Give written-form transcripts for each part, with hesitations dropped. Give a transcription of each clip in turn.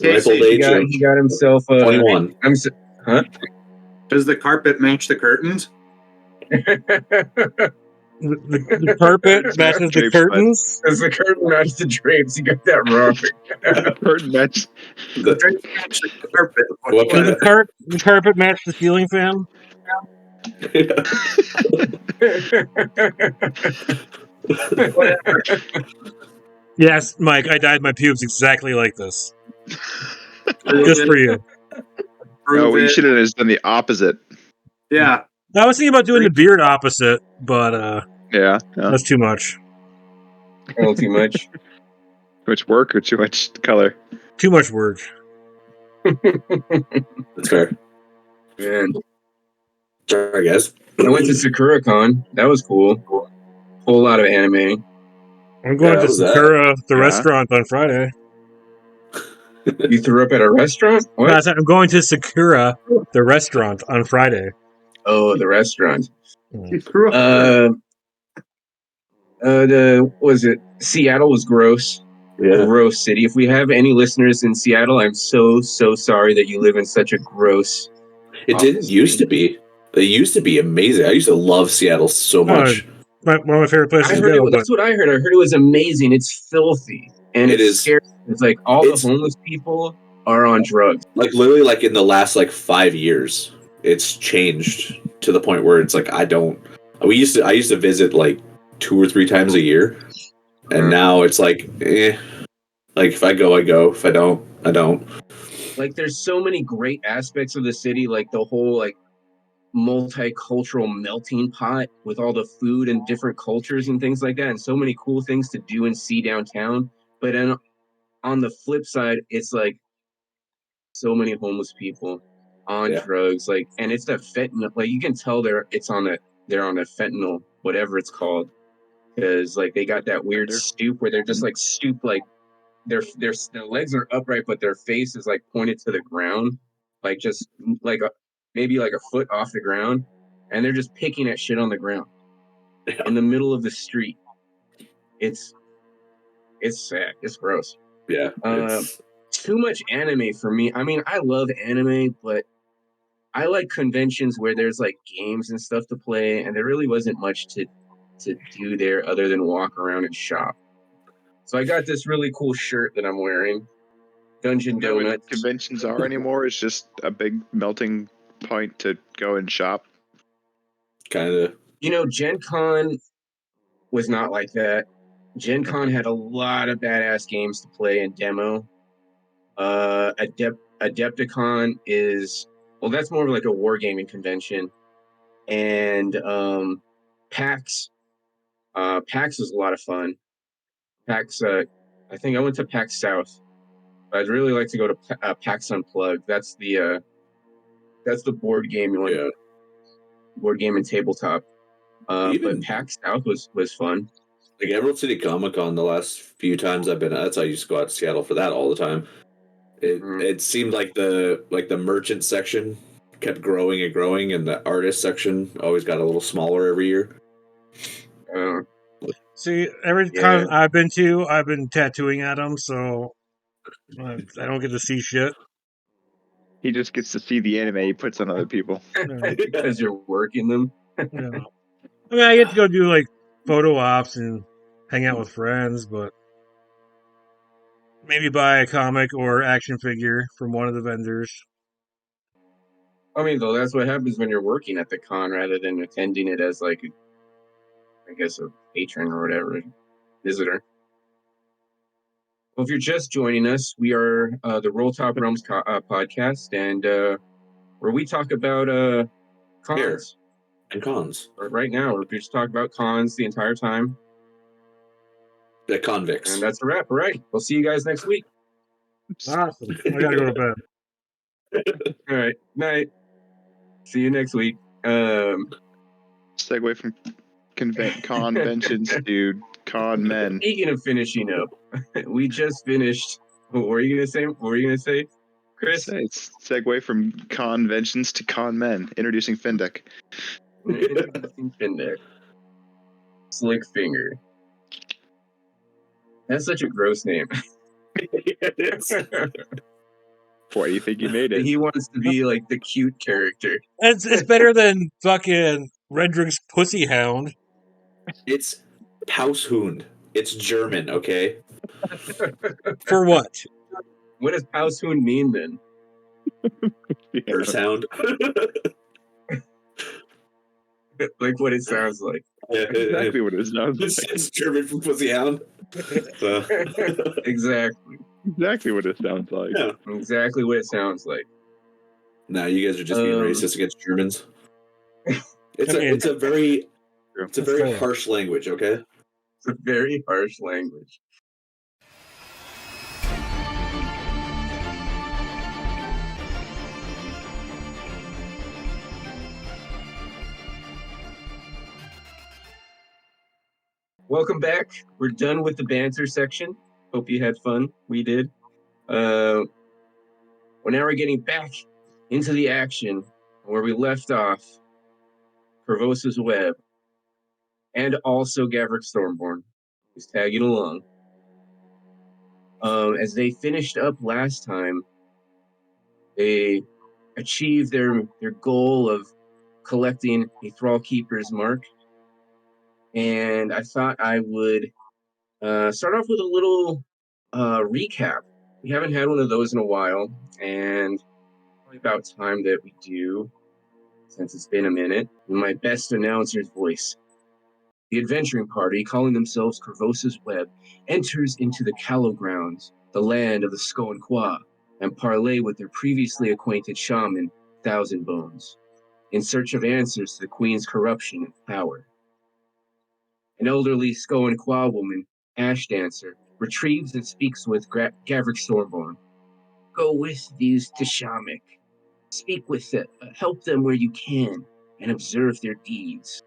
Ripe old age of he got himself 21. Huh? Does the carpet match the curtains? The carpet matches the Drapes, curtains. Does the curtain match the drapes? You got that wrong. Curtain match. The drapes match the carpet. What Does kind the carpet match the ceiling fan? Yes, Mike, I dyed my pubes exactly like this. Just for you. No, Prove you it. should have done the opposite. Yeah. I was thinking about doing the beard opposite, but Yeah. that's too much. A little too much. Too much work or too much color? Too much work. That's fair. Man, Sorry, guys. I went to SakuraCon. That was cool. Whole lot of anime. I'm going how to was that? Sakura, the Yeah. restaurant, on Friday. You threw up at a restaurant? No, What? I'm going to Sakura, the restaurant, on Friday. Oh, the restaurant. You threw up. Was it Seattle was gross. Yeah. Gross city. If we have any listeners in Seattle, I'm so sorry that you live in such a gross. It didn't used to be. It used to be amazing. I used to love Seattle so much. One of my favorite places I to heard go. that's what I heard. I heard it was amazing. It's filthy and It it's is. scary. It's like all the homeless people are on drugs. Like literally, like in the last 5 years, it's changed to the point where it's like I used to visit 2 or 3 times a year, and now it's like if I go, I go. If I don't, I don't. Like there's so many great aspects of the city, like the whole multicultural melting pot with all the food and different cultures and things like that, and so many cool things to do and see downtown. But then on the flip side, it's like so many homeless people on drugs, and it's that fentanyl. Like you can tell they're on a fentanyl, whatever it's called, because they got that weird stoop where they're just stoop, their legs are upright, but their face is pointed to the ground, just maybe a foot off the ground, and they're just picking at shit on the ground in the middle of the street. It's sad. It's gross. Yeah. Too much anime for me. I mean, I love anime, but I like conventions where there's games and stuff to play, and there really wasn't much to do there other than walk around and shop. So I got this really cool shirt that I'm wearing. Dungeon You know Donuts. what conventions are anymore? It's just a big melting point to go and shop. Kind of. Gen Con was not like that. Gen Con had a lot of badass games to play and demo. Adepticon is, that's more of a wargaming convention. And PAX was a lot of fun. PAX, I think I went to PAX South. But I'd really like to go to PAX Unplugged. That's the board game one. Yeah. Board game and tabletop. But PAX South was fun. Emerald City Comic Con, the last few times I've been, that's how I used to go out to Seattle for that all the time. It seemed like the merchant section kept growing and growing, and the artist section always got a little smaller every year. See, every con I've been to, I've been tattooing at them, so I don't get to see shit. He just gets to see the anime he puts on other people. Because you're working them. Yeah. I mean, I get to go do photo ops and hang out with friends, but maybe buy a comic or action figure from one of the vendors. I mean, though, that's what happens when you're working at the con rather than attending it as I guess a patron or whatever, visitor. Well, if you're just joining us, we are the Rolltop Realms podcast, and where we talk about cons. And cons. Right now, we're just talking about cons the entire time. The convicts. And that's a wrap. All right. We'll see you guys next week. Awesome. I gotta go to bed. All right. Night. See you next week. Segue from conventions to con men. Speaking of finishing up, we just finished. What were you gonna say? What were you gonna say, Chris? It's segue from conventions to con men. Introducing Findak. Introducing Findak. Slick Finger. That's such a gross name. Why do you think he made it? He wants to be like the cute character. It's better than fucking Redrix Pussy Hound. It's Paushund. It's German, okay? For what? What does Paushund mean then? Her sound. Like what it sounds like. Exactly what it sounds like. It's German for pussy hound. So, Exactly. Exactly what it sounds like. yeah. Exactly what it sounds like. Nah, you guys are just being racist against Germans. It's a very fair. harsh language, okay? It's a very harsh language. Welcome back. We're done with the banter section. Hope you had fun. We did. Well, now we're getting back into the action where we left off. Corvosa's Web, and also Gavrik Stormborn, who's tagging along. As they finished up last time, they achieved their goal of collecting a Thrall Keeper's mark. And I thought I would start off with a little recap. We haven't had one of those in a while, and probably about time that we do, since it's been a minute. In my best announcer's voice, the adventuring party, calling themselves Corvosa's Web, enters into the Callow Grounds, the land of the Sklar Quah, and parley with their previously acquainted shaman, Thousand Bones, in search of answers to the Queen's corruption and power. An elderly Sklar Quah woman, Ash Dancer, retrieves and speaks with Gavrik Stormborn. Go with these to Shamik. Speak with them, help them where you can, and observe their deeds.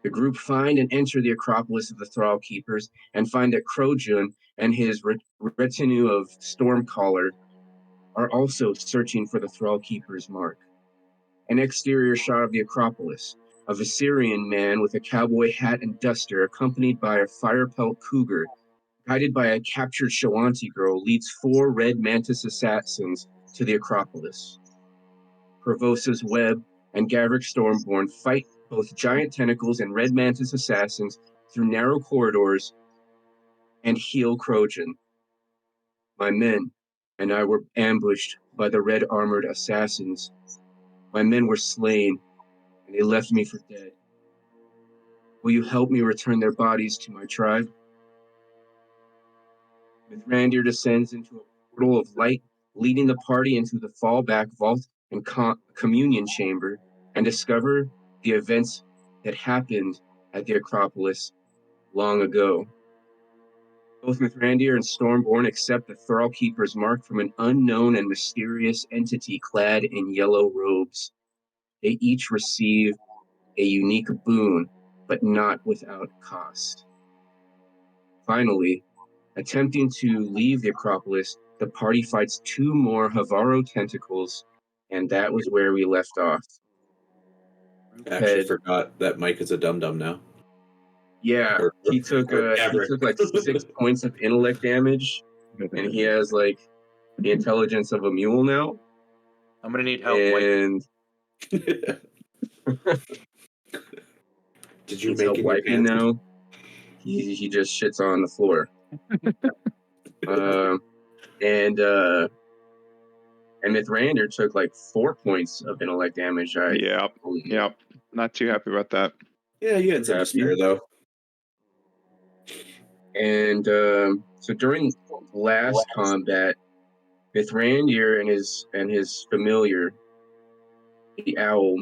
The group find and enter the Acropolis of the Thrall Keepers and find that Krojun and his retinue of Stormcaller are also searching for the Thrall Keeper's mark. An exterior shot of the Acropolis. A Viserion man with a cowboy hat and duster, accompanied by a fire-pelt cougar, guided by a captured Shawanti girl, leads 4 red mantis assassins to the Acropolis. Corvosa's Web and Gavrik Stormborn fight both giant tentacles and red mantis assassins through narrow corridors and heal Krojun. My men and I were ambushed by the red armored assassins. My men were slain, and they left me for dead. Will you help me return their bodies to my tribe? Mithrandir descends into a portal of light, leading the party into the fallback vault and communion chamber, and discover the events that happened at the Acropolis long ago. Both Mithrandir and Stormborn accept the Thrall Keeper's mark from an unknown and mysterious entity clad in yellow robes. They each receive a unique boon, but not without cost. Finally, attempting to leave the Acropolis, the party fights 2 more Havaro tentacles, and that was where we left off. I actually forgot that Mike is a dum-dum now. Yeah, he took like 6 points of intellect damage, and he has like the intelligence of a mule now. I'm gonna need help. And Did you needs make help in your wiping pants? now? He just shits on the floor. And Mithrandir took like 4 points of intellect damage. Yep. Not too happy about that. Yeah, you had some to spare though. And so during last combat, Mithrandir and his familiar, the owl,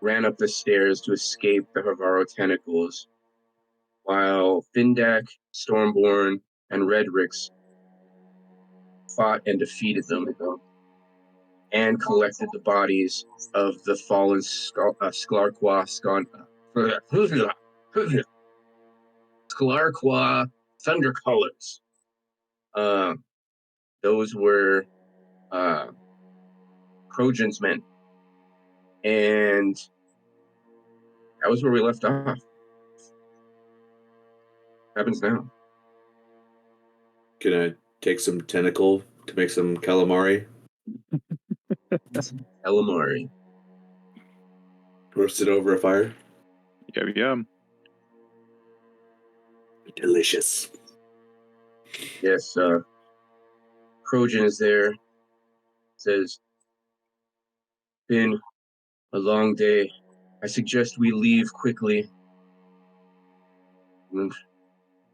ran up the stairs to escape the Havaro tentacles, while Findak, Stormborn, and Redrix fought and defeated them, and collected the bodies of the fallen Sklar Quah Sklar Quah Thundercolours. Those were Krojun's men. And that was where we left off. What happens now? Can I take some tentacle to make some calamari? Calamari. Roasted over a fire. Yum yum. Delicious. Yes, Krojun is there. Says, been a long day. I suggest we leave quickly and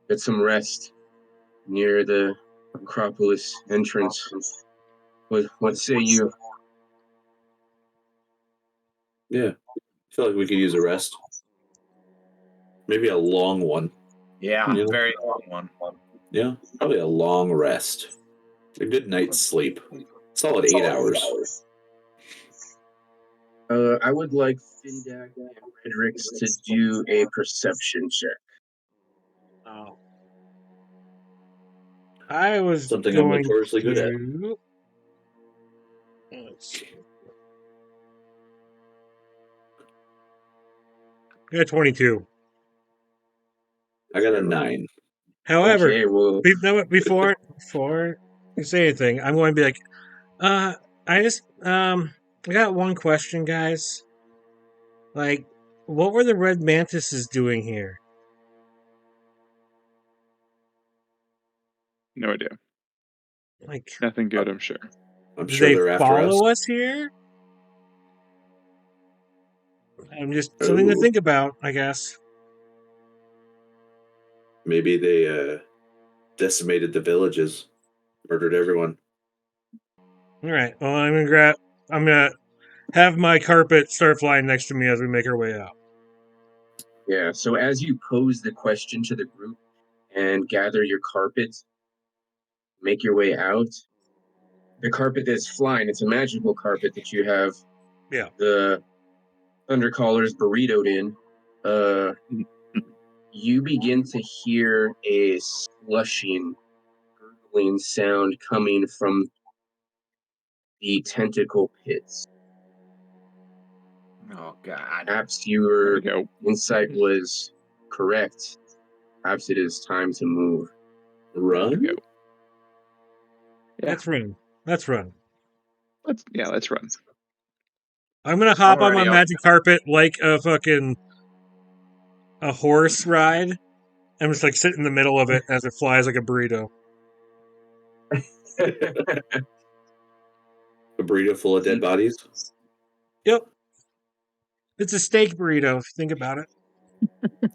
get some rest near the Acropolis entrance. What say you? Yeah. I feel like we could use a rest. Maybe a long one. Yeah, Yeah. very long one. Yeah. Probably a long rest. A good night's sleep. Solid 8 hours. I would like Findak and Redrix to do a perception check. Oh. I was Something I'm going notoriously good at. to. Let's see. I got 22. I got a 9. However, Okay, well, before you say anything, I'm going to be like, I got one question, guys. Like, what were the red mantises doing here? No idea. Like, Nothing good, I'm sure. I'm did sure they they're after us. follow us here? I'm just something to Ooh. think about, I guess. Maybe they decimated the villages, murdered everyone. All right. Well, I'm gonna have my carpet start flying next to me as we make our way out. yeah, so as you pose the question to the group and gather your carpet, make your way out, the carpet that's flying, it's a magical carpet that you have the Thundercallers burritoed in. You begin to hear a slushing, gurgling sound coming from the tentacle pits. Oh God. Perhaps your There we go. insight was correct. Perhaps it is time to move. Run? Go. Yeah. Let's run. Let's run. Let's run. I'm gonna hop on my Alrighty, magic carpet like a horse ride. I'm just like sit in the middle of it as it flies like a burrito. A burrito full of dead bodies? Yep. It's a steak burrito, if you think about it.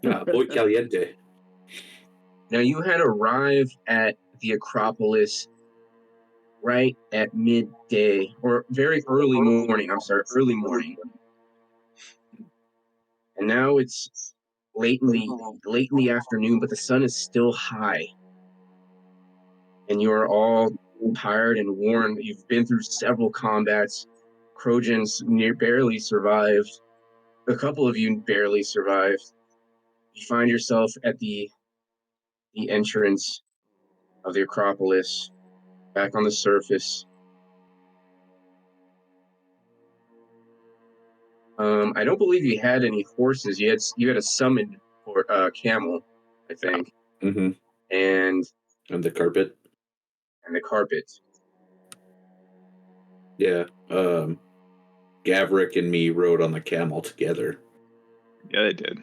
Ah, muy caliente. Now, you had arrived at the Acropolis right at midday, or very early morning. Early morning. And now it's late in the afternoon, but the sun is still high. And you are all tired and worn. You've been through several combats. Krojun's barely survived. A couple of you barely survived. You find yourself at the entrance of the Acropolis, back on the surface. I don't believe you had any horses. You had a summoned camel, I think, Mm-hmm. and the carpet. the carpet. Yeah. Gavrik and me rode on the camel together. Yeah, they did.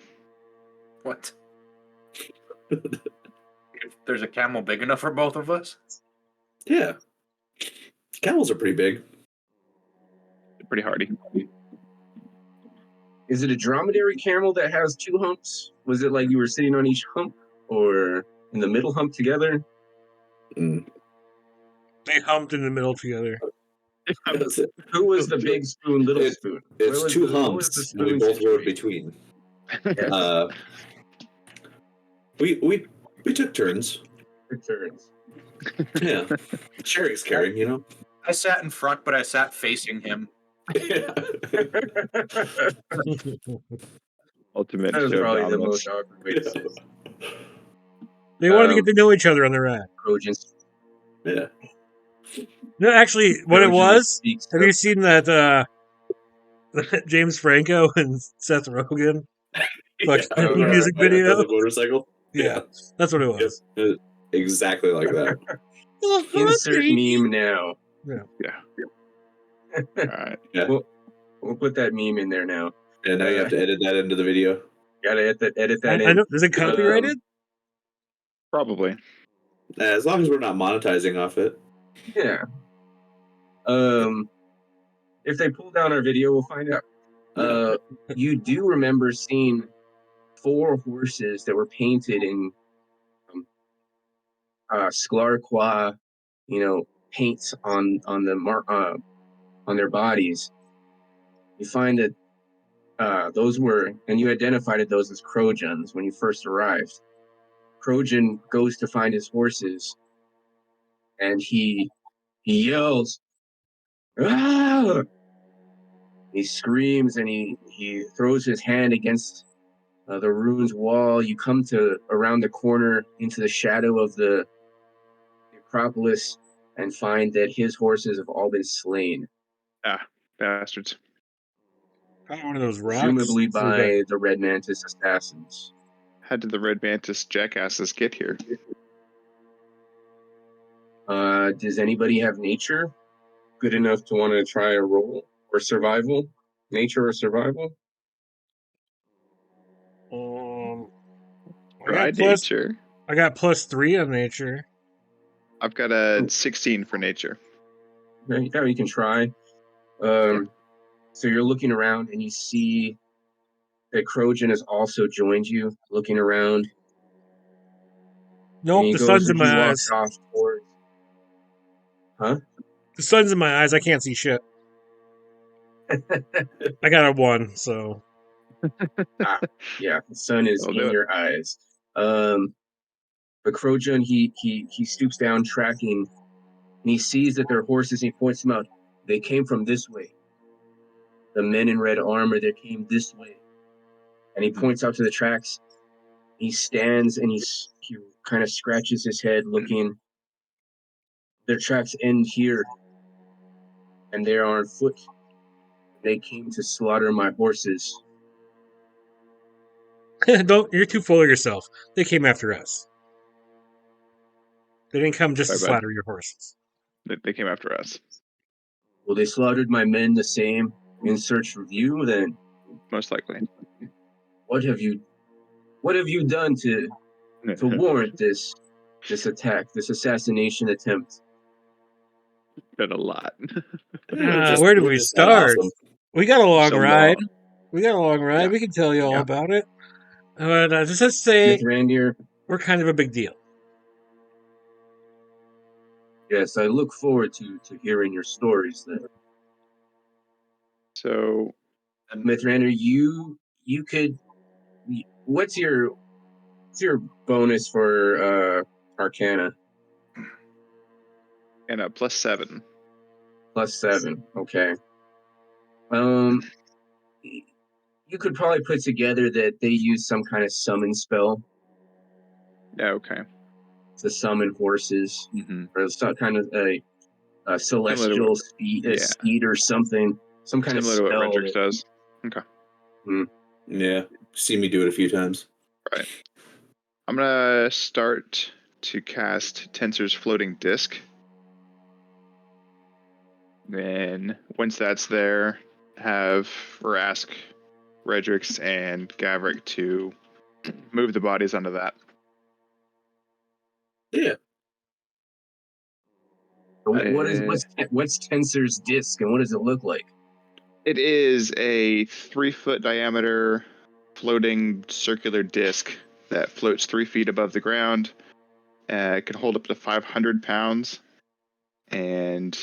What? There's a camel big enough for both of us? Yeah. Camels are pretty big. They're pretty hardy. Is it a dromedary camel that has two humps? Was it like you were sitting on each hump, or in the middle hump together? Mm. They humped in the middle together. Who was the big spoon, little spoon? It's two humps, and we both rode between. Yes. We took turns. Took turns. Yeah. Sharing's caring, you know? I sat in front, but I sat facing him. Ultimate. That was show probably the dominance. most awkward way to sit. They wanted to get to know each other on the ride. Krojun. Yeah. No, actually, what it Krojun was, speaks have you seen that James Franco and Seth Rogen music video? On the motorcycle? Yeah, that's what it was. Yep. Exactly like that. Insert meme now. Yeah. Alright. Yeah. We'll put that meme in there now. And now you have to edit that into the video. Gotta edit that I in. know. Is it copyrighted? Probably. As long as we're not monetizing off it. Yeah. If they pull down our video, we'll find out. You do remember seeing 4 horses that were painted in Sklar Quah, paints on their bodies. You find that those were, and you identified those as Krojuns when you first arrived. Krojun goes to find his horses, and he yells, "Ah!" He screams and he throws his hand against the ruins wall. You come to around the corner into the shadow of the Acropolis and find that his horses have all been slain, Ah, bastards. Probably one of those rocks. presumably by the Red Mantis assassins. How did the Red Mantis jackasses get here? Does anybody have nature good enough to want to try a roll or survival? Nature or survival? Try nature. I got +3 on nature. I've got a 16 for nature. Yeah, you can try. So you're looking around and you see that Krojun has also joined you, looking around. Nope, the sun's in my eyes. Off towards... Huh? The sun's in my eyes. I can't see shit. I got a 1, so. Yeah, the sun is in your eyes. But Krojun, he stoops down, tracking, and he sees that their horses, and he points them out. They came from this way. The men in red armor, they came this way. And he points out to the tracks. He stands and he kind of scratches his head, looking. Their tracks end here, and they are on foot. They came to slaughter my horses. Don't, you're too full of yourself. They came after us. They didn't come just to slaughter your horses. They came after us. Well, they slaughtered my men the same in search of you, then? Most likely. What have you done to warrant this attack, this assassination attempt? Done a lot. Where did we start? Awesome. We got a long ride. Yeah. We can tell you all about it. But just let's say Mithrandir, we're kind of a big deal. Yes, I look forward to hearing your stories then. So, Mithrandir, you could. What's your bonus for Arcana? and a +7. +7. Okay. You could probably put together that they use some kind of summon spell Yeah, okay. to summon horses, or some kind of a celestial speed or something, some kind similar of to spell. what Redrix does. Okay. Yeah, see me do it a few times. Right. I'm gonna start to cast Tensor's Floating Disc. Then once that's there, ask Redrix and Gavrik to move the bodies onto that. Yeah. What's Tensor's disc and what does it look like? It is a 3-foot diameter floating circular disc that floats 3 feet above the ground. It can hold up to 500 pounds. And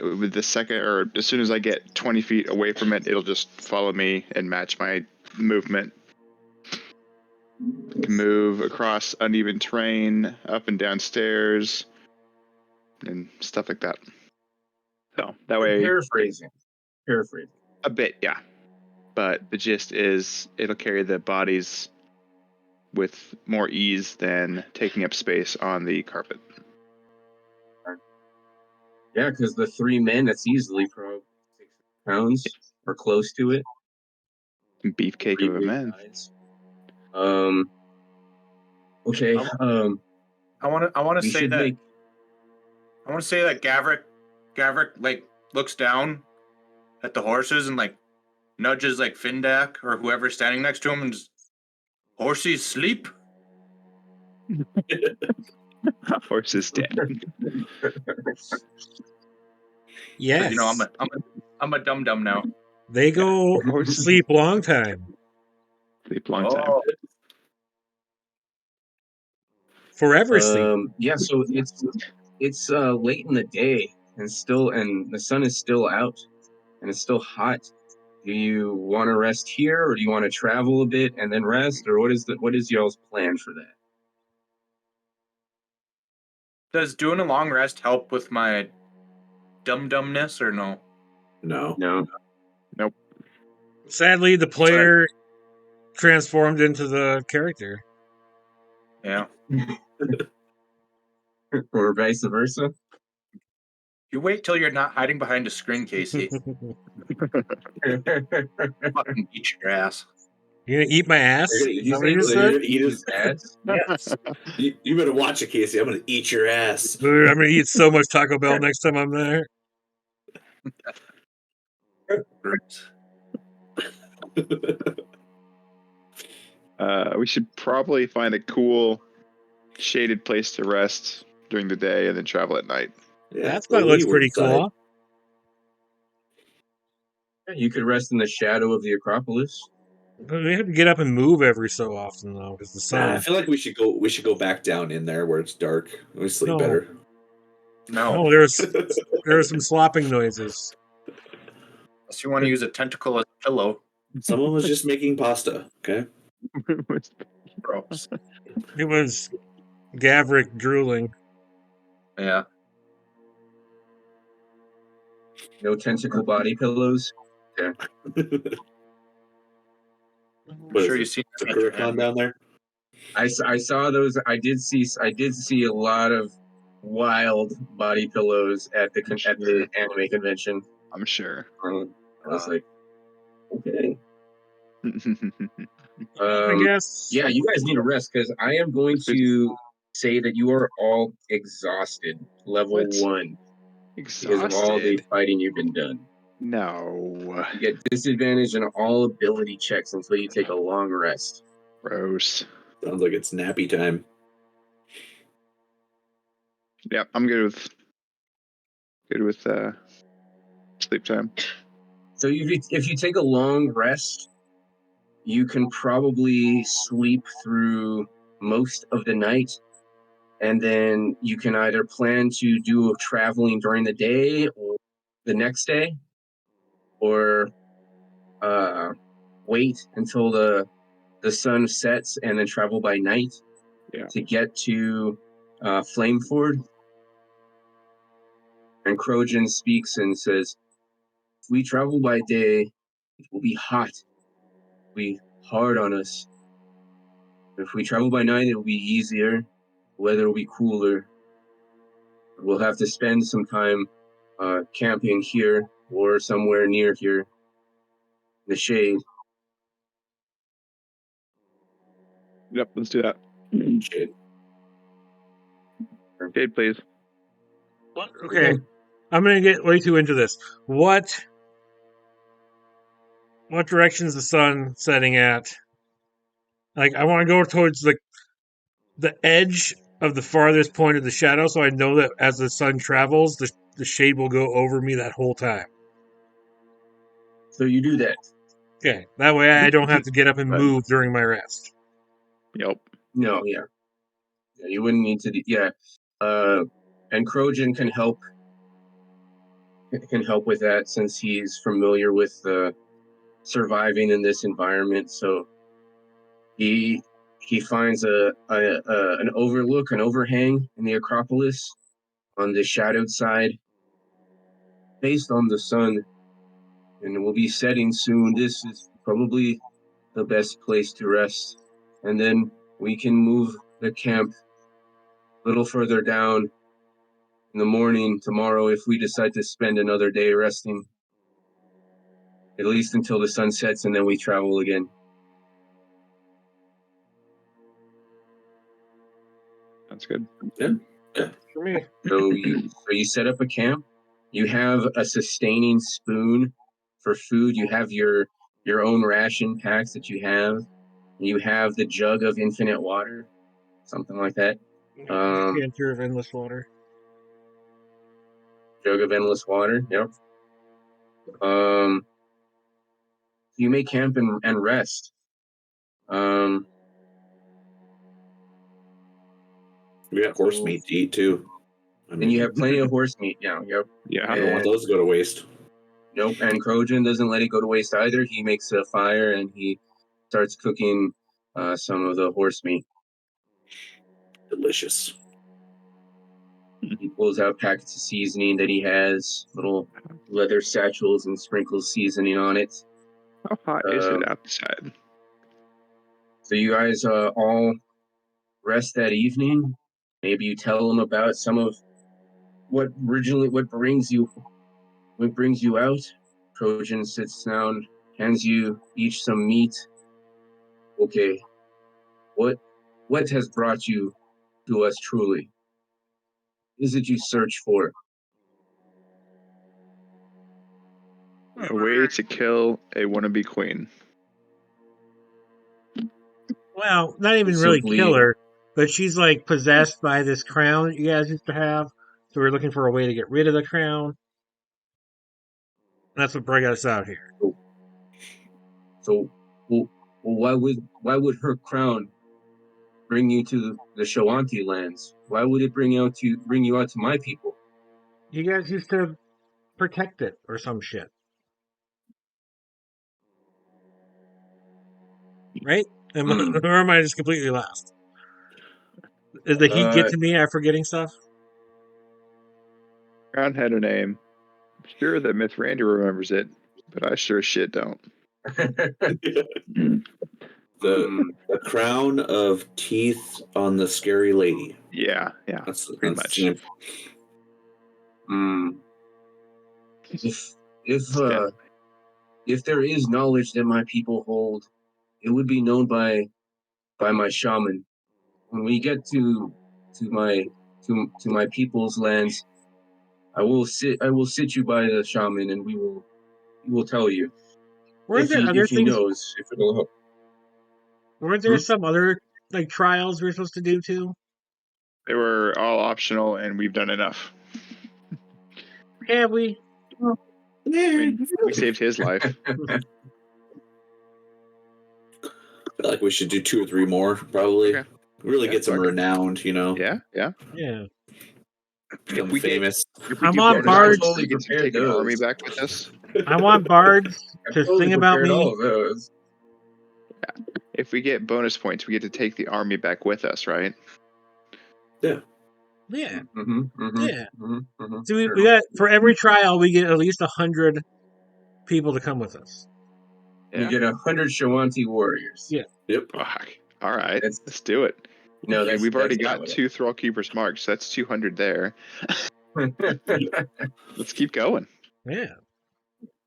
with the second, or as soon as I get 20 feet away from it, it'll just follow me and match my movement. It can move across uneven terrain, up and down stairs, and stuff like that. So that way, Paraphrasing. A bit, yeah. But the gist is it'll carry the bodies with more ease than taking up space on the carpet. Yeah, because the 3 men, that's easily probably 6 pounds or close to it. Beefcake of a man. Okay. I want to say that Gavrik, like, looks down at the horses and like nudges like Findak or whoever's standing next to him and just, horses sleep. Horse is dead. Yes. You know, I'm a dum dum now. They go Horses sleep long time. sleep long time. Oh, Forever sleep. Yeah, so it's late in the day and the sun is still out and it's still hot. Do you want to rest here, or do you want to travel a bit and then rest, or what is y'all's plan for that? does doing a long rest help with my dum dumness or no? No. No. Sadly, the player transformed into the character. Yeah. Or vice versa? You wait till you're not hiding behind a screen, Casey. Fucking eat your ass. You gonna eat my ass? You're gonna Is that what you just you're said? gonna eat his Ass? Yes. You better watch it, Casey. I'm gonna eat your ass. Dude, I'm gonna eat so much Taco Bell next time I'm there. We should probably find a cool, shaded place to rest during the day and then travel at night. Yeah, That spot looks pretty cool. You could rest in the shadow of the Acropolis. But we have to get up and move every so often though, because the sun. I feel like we should go back down in there where it's dark. We sleep No. better. No. Oh, there's some slopping noises. Unless you want to use a tentacle as a pillow. Someone was just making pasta. Okay. Gross. It was Gavrik drooling. Yeah. No tentacle body pillows. I'm What sure is you've it? seen The that. Kurikon down there? I saw those. I did see a lot of wild body pillows at the anime convention. I'm sure. I was like, okay. I guess. Yeah, you guys need a rest because I am going to say that you are all exhausted, level What? 1, because of all the Exhausted? fighting you've been done. No. You get disadvantage on all ability checks until you take a long rest. Gross. Sounds like it's nappy time. Yep, I'm good with sleep time. So if you take a long rest, you can probably sleep through most of the night, and then you can either plan to do traveling during the day or the next day, or wait until the sun sets and then travel by night to get to Flameford. And Krojun speaks and says, if we travel by day, it will be hot. It will be hard on us. If we travel by night, it will be easier. Weather will be cooler. We'll have to spend some time camping here or somewhere near here in the shade. Yep, let's do that. Shit. Shade, please. Okay. I'm gonna get way too into this. What direction is the sun setting at? Like, I want to go towards the edge of the farthest point of the shadow, so I know that as the sun travels, the shade will go over me that whole time. So you do that. Okay, that way I don't have to get up and move during my rest. Yep. No, yeah, you wouldn't need to. And Krojun can help with that since he's familiar with surviving in this environment. So he finds an overlook, an overhang in the Acropolis on the shadowed side, based on the sun, and it will be setting soon. This is probably the best place to rest, and then we can move the camp a little further down in the morning tomorrow if we decide to spend another day resting, at least until the sun sets, and then we travel again. That's good. Yeah. For me. So you set up a camp. You have a sustaining spoon for food. You have your own ration packs that you have. You have the jug of infinite water, something like that. Decanter of endless water. Jug of endless water. Yep. You may camp and rest. We got horse meat to eat too. And you have plenty of horse meat now. Yep. Yeah. I don't want those to go to waste. Nope. And Krojun doesn't let it go to waste either. He makes a fire and he starts cooking some of the horse meat. Delicious. He pulls out packets of seasoning that he has, little leather satchels, and sprinkles seasoning on it. How hot is it outside? So you guys all rest that evening. Maybe you tell him about some of what brings you out. Krojun sits down, hands you each some meat. Okay, what has brought you to us truly? What is it you search for? A way to kill a wannabe queen. Well, not even really kill her, but she's like possessed by this crown that you guys used to have. So we're looking for a way to get rid of the crown. That's what brought us out here. So, why would her crown bring you to the Shawanti lands? Why would it bring you out to my people? You guys used to protect it or some shit. Right? Or am I just completely lost? Is the heat get to me after getting stuff? Crown had a name. I'm sure that Mithrandir remembers it, but I sure as shit don't. The crown of teeth on the scary lady. Yeah, That's pretty much. If there is knowledge that my people hold, it would be known by my shaman. When we get to my people's lands, I will sit you by the shaman, and we will tell you if he knows if it'll help. Weren't there some other like trials we were supposed to do too? They were all optional, and we've done enough. Have we? I mean, we saved his life. I feel like we should do 2 or 3 more, probably. Okay. Really get some renowned, Yeah. Become famous. I want bards. We get to take an army back with us. I want bards to sing about me. All of those. Yeah. If we get bonus points, we get to take the army back with us, right? Yeah. Yeah. Yeah. So we got, for every trial, we get at least 100 people to come with us. You get 100 Shawanti warriors. Yeah. Yep. Fuck. All right. Let's do it. No, we've already got 2 Thrall Keepers marked, so that's 200 there. Let's keep going. Yeah.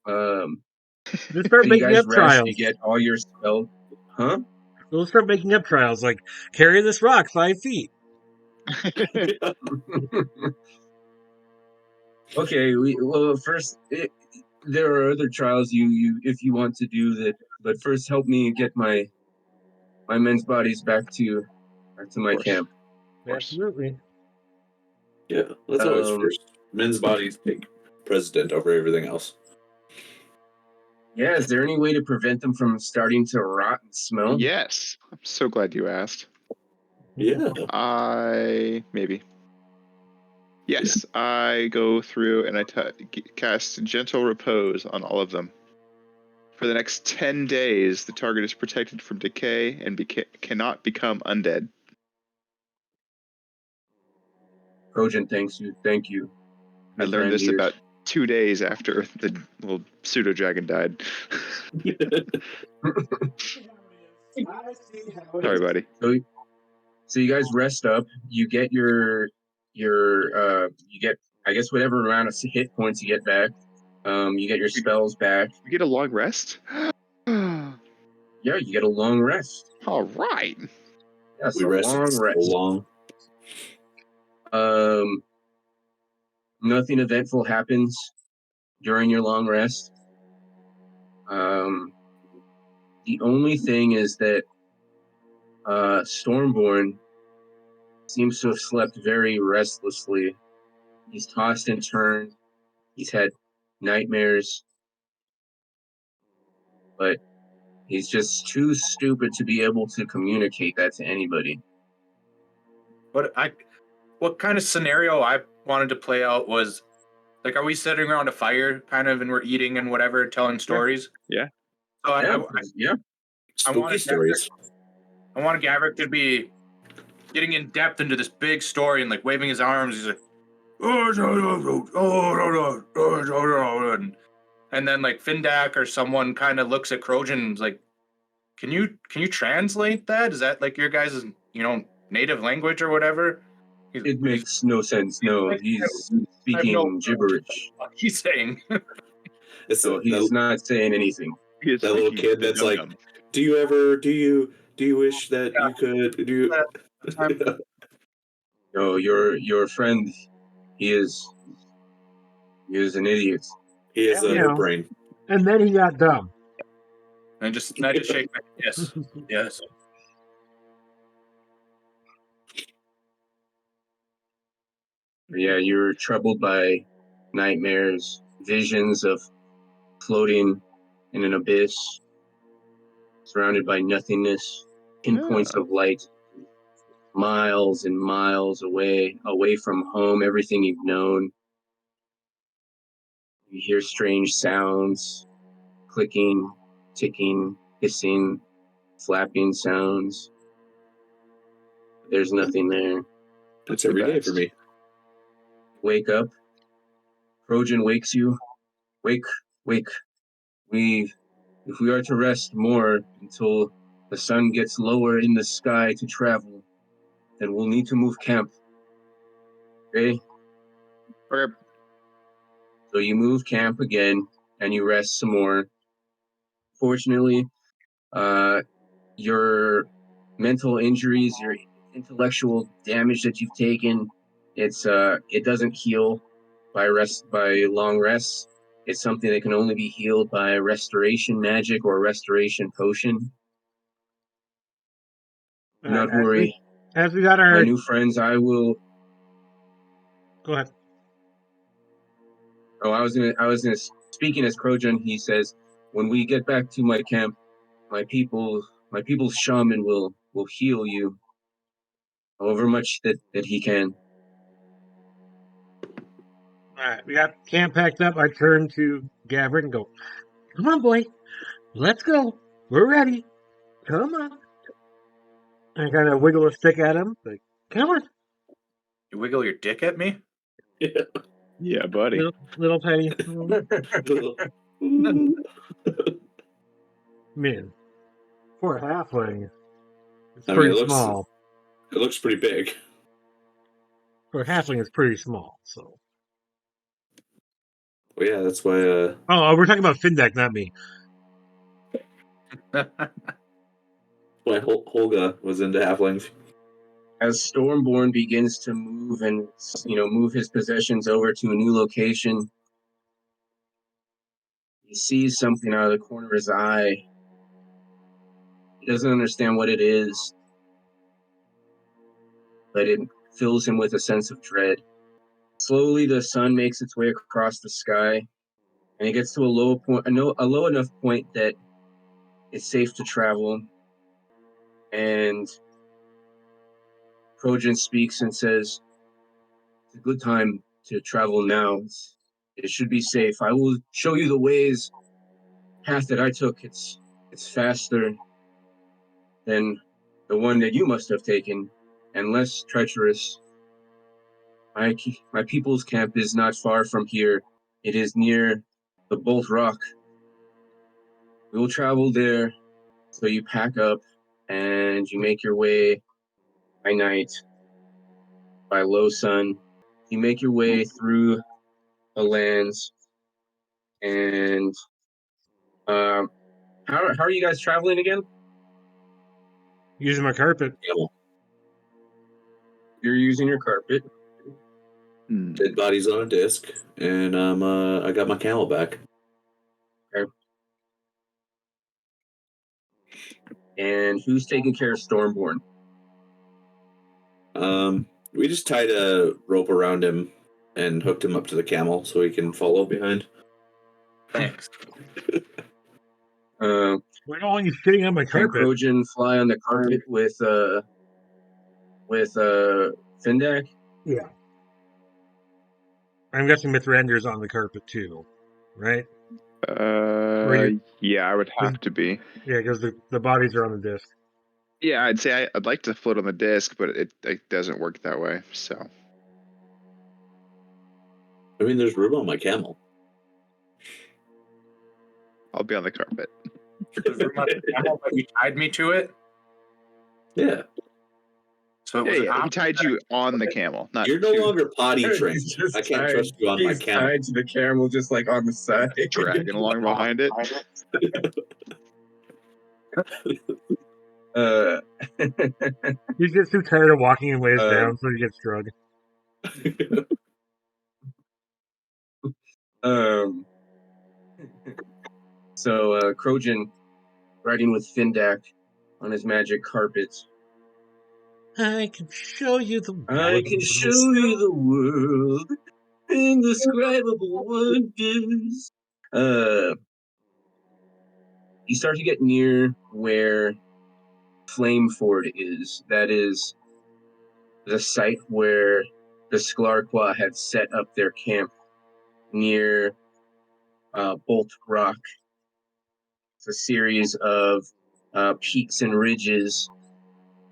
Let's start making up trials. You get all your spells. Huh? We'll start making up trials, like carry this rock 5 feet. Okay. First, there are other trials you if you want to do that, but first help me get my men's bodies back to my camp. Absolutely. Yeah, that's always first. Men's bodies take precedent over everything else. Yeah, is there any way to prevent them from starting to rot and smell? Yes. I'm so glad you asked. Yeah. Maybe. Yes, I go through and I cast Gentle Repose on all of them. For the next 10 days, the target is protected from decay and cannot become undead. Krojun, thank you. I learned this about 2 days after the little pseudo dragon died. Sorry, buddy. So you guys rest up. You get you get, I guess, whatever amount of hit points you get back. You get your spells back. You get a long rest? Yeah, you get a long rest. All right. Yes, we rested so long. Nothing eventful happens during your long rest. The only thing is that Stormborn seems to have slept very restlessly. He's tossed and turned. He's had nightmares, but he's just too stupid to be able to communicate that to anybody. What kind of scenario I wanted to play out was, like, are we sitting around a fire, kind of, and we're eating and whatever, telling stories? Yeah. So Yeah. Spooky stories. I wanted Gavrik to be getting in depth into this big story and like waving his arms. He's like, and then like Findak or someone kind of looks at Krojun and is like, can you translate that? Is that like your guys' native language or whatever? It makes no sense. No, he's speaking gibberish. What he's saying. It's So he's not saying anything. He is that little speaking kid that's like, dum-dum. do you wish that you could No, your friend, he is an idiot. He is Yeah, a you no know. brain. And then he got dumb. And I just shake my head. Yes. Yes. Yeah, you're troubled by nightmares, visions of floating in an abyss, surrounded by nothingness, pinpoints of light, miles and miles away from home, everything you've known. You hear strange sounds, clicking, ticking, hissing, flapping sounds. There's nothing there. It's every day for me. Wake up. Krojun wakes you. Wake. If we are to rest more until the sun gets lower in the sky to travel, then we'll need to move camp. Okay? Okay. So you move camp again, and you rest some more. Fortunately, your mental injuries, your intellectual damage that you've taken, it doesn't heal by long rests. It's something that can only be healed by restoration magic or restoration potion. Do not worry. As we got My our... new friends, I will... Go ahead. Oh, I was gonna speaking as Krojun, he says, when we get back to my camp, my people's shaman will heal you however much that he can. All right, we got camp packed up. I turn to Gavrik and go, come on, boy. Let's go. We're ready. Come on. I kind of wiggle a stick at him. Like, come on. You wiggle your dick at me? Yeah, buddy. Little tiny. Man, for a halfling, it's pretty small. It looks pretty big. For a halfling, it's pretty small. So. Well, yeah, that's why. Oh, we're talking about Findak, not me. Why Holga was into halflings. As Stormborn begins to move and move his possessions over to a new location, he sees something out of the corner of his eye. He doesn't understand what it is, but it fills him with a sense of dread. Slowly, the sun makes its way across the sky, and it gets to a low enough point that it's safe to travel. And Krojun speaks and says, "It's a good time to travel now. It should be safe. I will show you the path that I took. It's faster than the one that you must have taken, and less treacherous. My people's camp is not far from here. It is near the Bolt Rock. We will travel there." So you pack up and you make your way by night, by low sun. You make your way through the lands, and how are you guys traveling again? Using my carpet. You're using your carpet. Dead bodies on a disc, and I got my camel back. Okay. And who's taking care of Stormborn? We just tied a rope around him and hooked him up to the camel so he can follow behind. Thanks. Why don't you sitting on my Can carpet? Krojun fly on the carpet with Findak? Yeah. I'm guessing Mithrandir's on the carpet too, right? Yeah, I would have to be. Yeah, because the bodies are on the disc. Yeah, I'd say I'd like to float on the disc, but it doesn't work that way. So I mean, there's room on my camel. I'll be on the carpet. There's room on the camel, but you tied me to it. Yeah. So it was an He tied you on the camel, not You're no to longer potty He's trained. just I can't tied- trust you on my He's camel. tied to the camel, just like on the side. dragging along behind it. He gets too tired of walking and lays Uh, down, so he gets drugged. So Krojun riding with Findak on his magic carpet. I can show you the world. I can show you the world, indescribable wonders. You start to get near where Flameford is. That is the site where the Sklar Quah had set up their camp near Bolt Rock. It's a series of peaks and ridges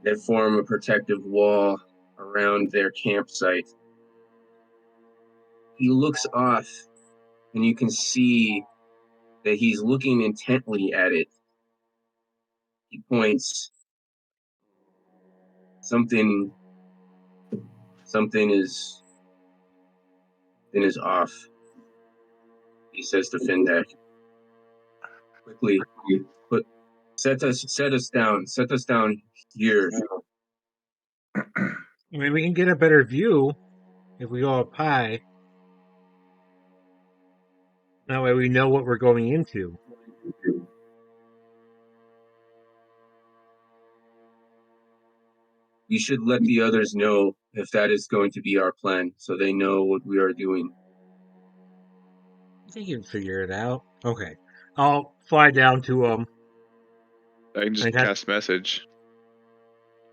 that form a protective wall around their campsite. He looks off, and you can see that he's looking intently at it. He points. Something is off. He says to Findak, quickly, set us down here. I mean, we can get a better view if we go up high. That way we know what we're going into. We should let the others know if that is going to be our plan, so they know what we are doing. I think you can figure it out. Okay. I'll fly down to I can just cast message.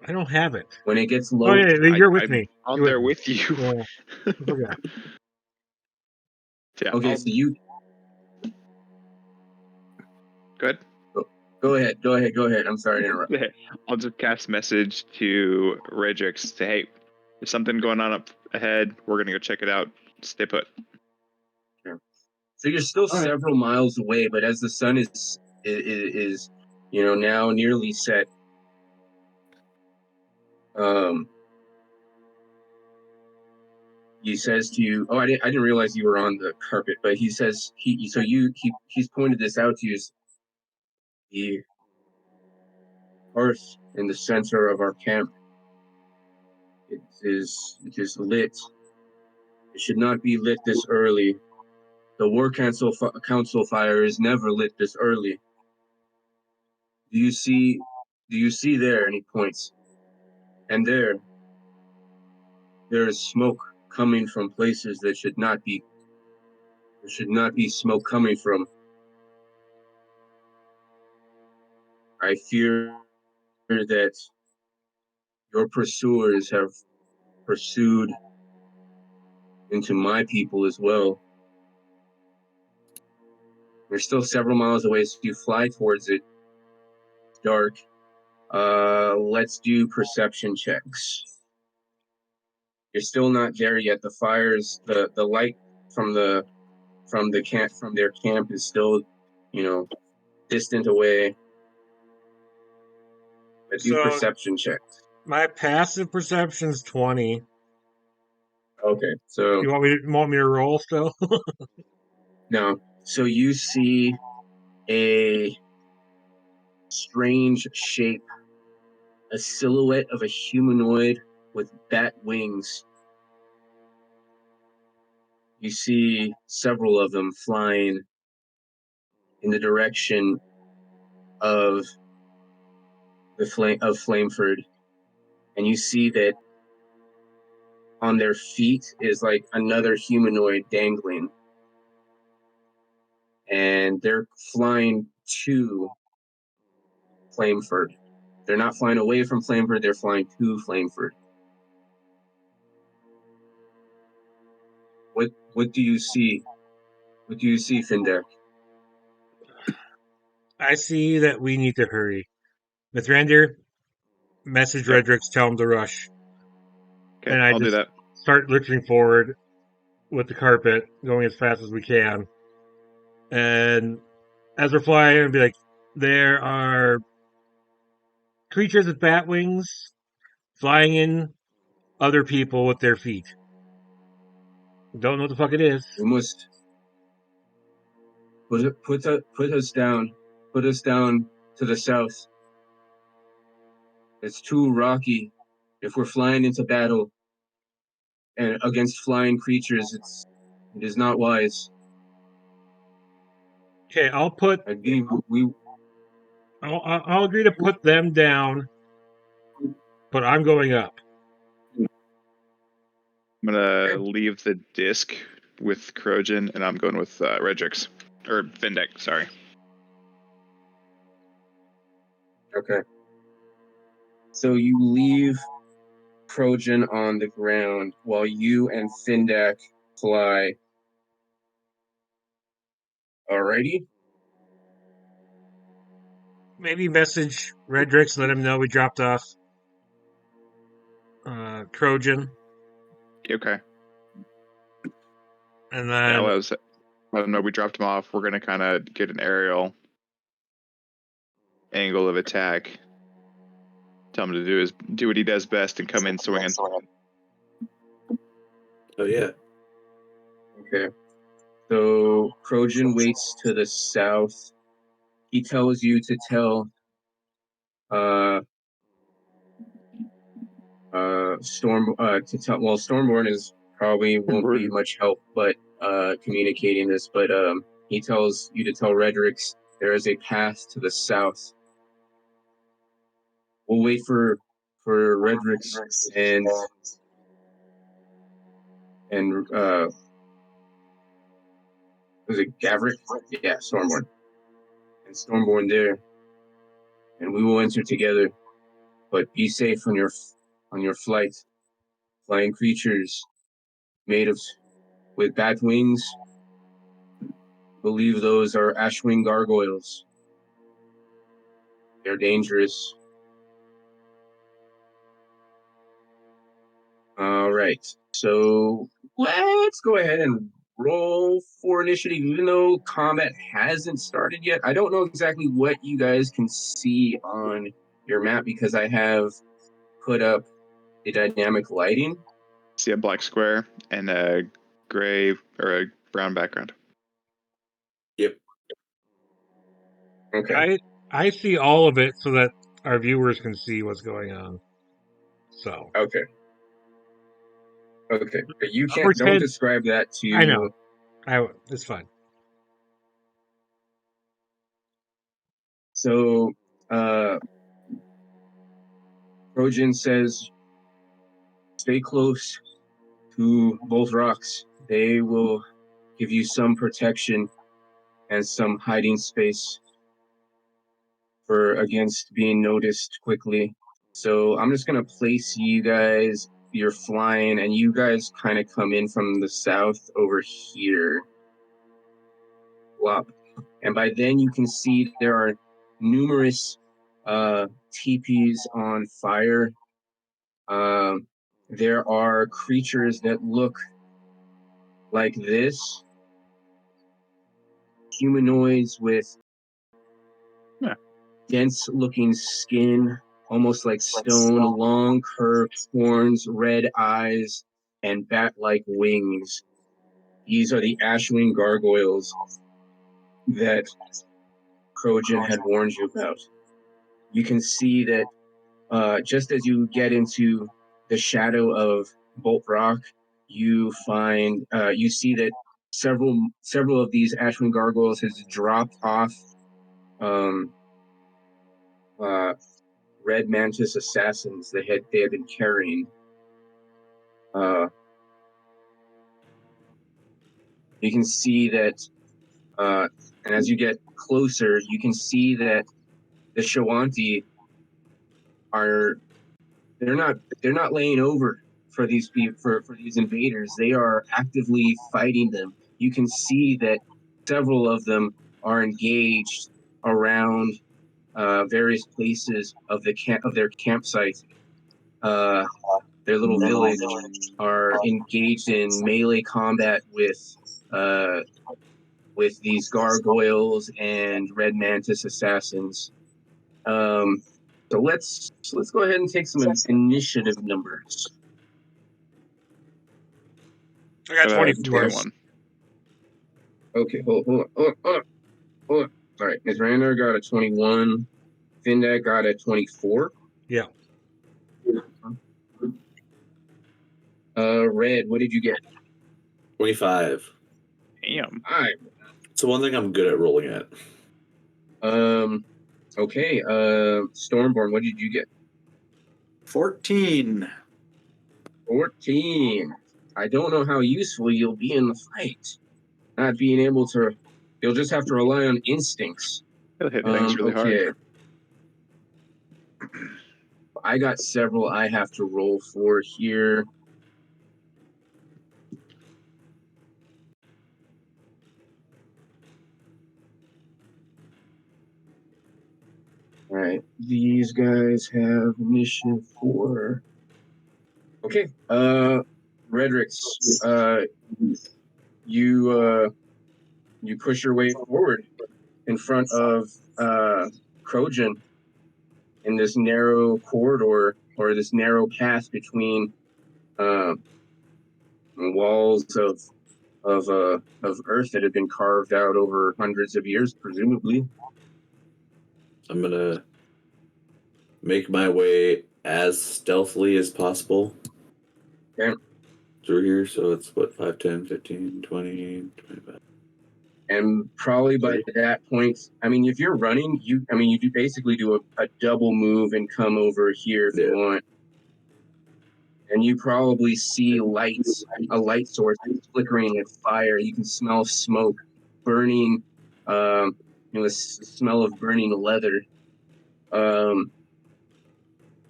I don't have it. When it gets low, Oh yeah, you're with I'm me. on You're there with you. Yeah. Okay. Yeah. Okay, so you Good. go ahead. I'm sorry to interrupt. I'll just cast message to Redrix. Say, hey, there's something going on up ahead. We're gonna go check it out. Stay put. So you're still several miles away, but as the sun is now nearly set, he says to you, "Oh, I didn't realize you were on the carpet." But he says he's pointed this out to you. The hearth in the center of our camp. It is lit. It should not be lit this early. The war council fire is never lit this early. Do you see there? And he points. And there is smoke coming from places that should not be. There should not be smoke coming from. I fear that your pursuers have pursued into my people as well. We're still several miles away, so you fly towards it. It's dark. Let's do perception checks. You're still not there yet. The fires, the light from their camp is still, distant away. Let's do So- perception checks. My passive perception's 20. Okay, so You want me to roll still? no. So you see a strange shape, a silhouette of a humanoid with bat wings you see several of them flying in the direction of Flameford, and you see that on their feet is like another humanoid dangling, and they're flying to Flameford. They're not flying away from Flameford, they're flying to Flameford. What do you see? What do you see, Findak? I see that we need to hurry. Mithrandir, message Yep. Redrix, tell him to rush. Okay, And I I'll do just that. start lurching forward with the carpet, going as fast as we can. And as we're flying, I'll be like, there are creatures with bat wings flying in other people with their feet. Don't know what the fuck it is. We must put us down. Put us down to the south. It's too rocky. If we're flying into battle and against flying creatures, it is not wise. Okay, I'll agree to put them down, but I'm going up. I'm gonna leave the disc with Krojun, and I'm going with Redrix. Or Findak, sorry. Okay. So you leave Krojun on the ground while you and Findak fly. Alrighty. Maybe message Redrix, let him know we dropped off Krojun, Okay. and Yeah, then I don't know. We dropped him off. We're gonna kind of get an aerial angle of attack. Tell him to do what he does best and come in swinging. Oh yeah. Okay. So Krojun waits to the south. He tells you to tell Stormborn is probably won't be much help but communicating this, but he tells you to tell Redrix there is a path to the south. We'll wait for Redrix and was it Gavrik? Yeah, Stormborn. And Stormborn there. And we will enter together. But be safe on your flight. Flying creatures made of with bat wings. Believe those are ashwing gargoyles. They're dangerous. All right. So let's go ahead and roll for initiative, even though combat hasn't started yet. I don't know exactly what you guys can see on your map because I have put up the dynamic lighting. See a black square and a gray or a brown background. Yep. Okay. I see all of it so that our viewers can see what's going on. So Okay. Okay. But you I'll don't pretend. describe that to. I know. It's fine. So Krojun says, stay close to both rocks. They will give you some protection and some hiding space for against being noticed quickly. So I'm just gonna place you guys. You're flying, and you guys kind of come in from the south over here. Wow. And by then you can see there are numerous teepees on fire. There are creatures that look like this. Humanoids with dense looking skin, almost like stone, long curved horns, red eyes, and bat like wings. These are the ashwing gargoyles that Krojun had warned you about. You can see that just as you get into the shadow of Bolt Rock, you find you see that several of these Ashwind gargoyles has dropped off red mantis assassins they had been carrying. You can see that, and as you get closer, you can see that the Shawanti they're not laying over for these for these invaders. They are actively fighting them. You can see that several of them are engaged around various places of their campsite. Their little village are engaged in melee combat with these gargoyles and red mantis assassins. So let's go ahead and take some initiative numbers. I got 24. 21. Okay, hold on. All right, Mithrandir got a 21. Findak got a 24. Yeah. Red, what did you get? 25. Damn. All right. It's the one thing I'm good at rolling at. Okay. Stormborn, what did you get? 14. 14. I don't know how useful you'll be in the fight. Not being able to, you'll just have to rely on instincts. He'll hit things really okay. hard. I got several I have to roll for here. All right, these guys have mission 4. Okay, Redrix, you push your way forward in front of Krojun in this narrow corridor or this narrow path between walls of earth that have been carved out over hundreds of years, presumably. I'm gonna make my way as stealthily as possible through here. So it's what, 5, 10, 15, 20, 25. And probably by that point, I mean, if you're running, you do basically do a double move and come over here if you want. And you probably see a light source flickering with fire. You can smell smoke burning, the smell of burning leather.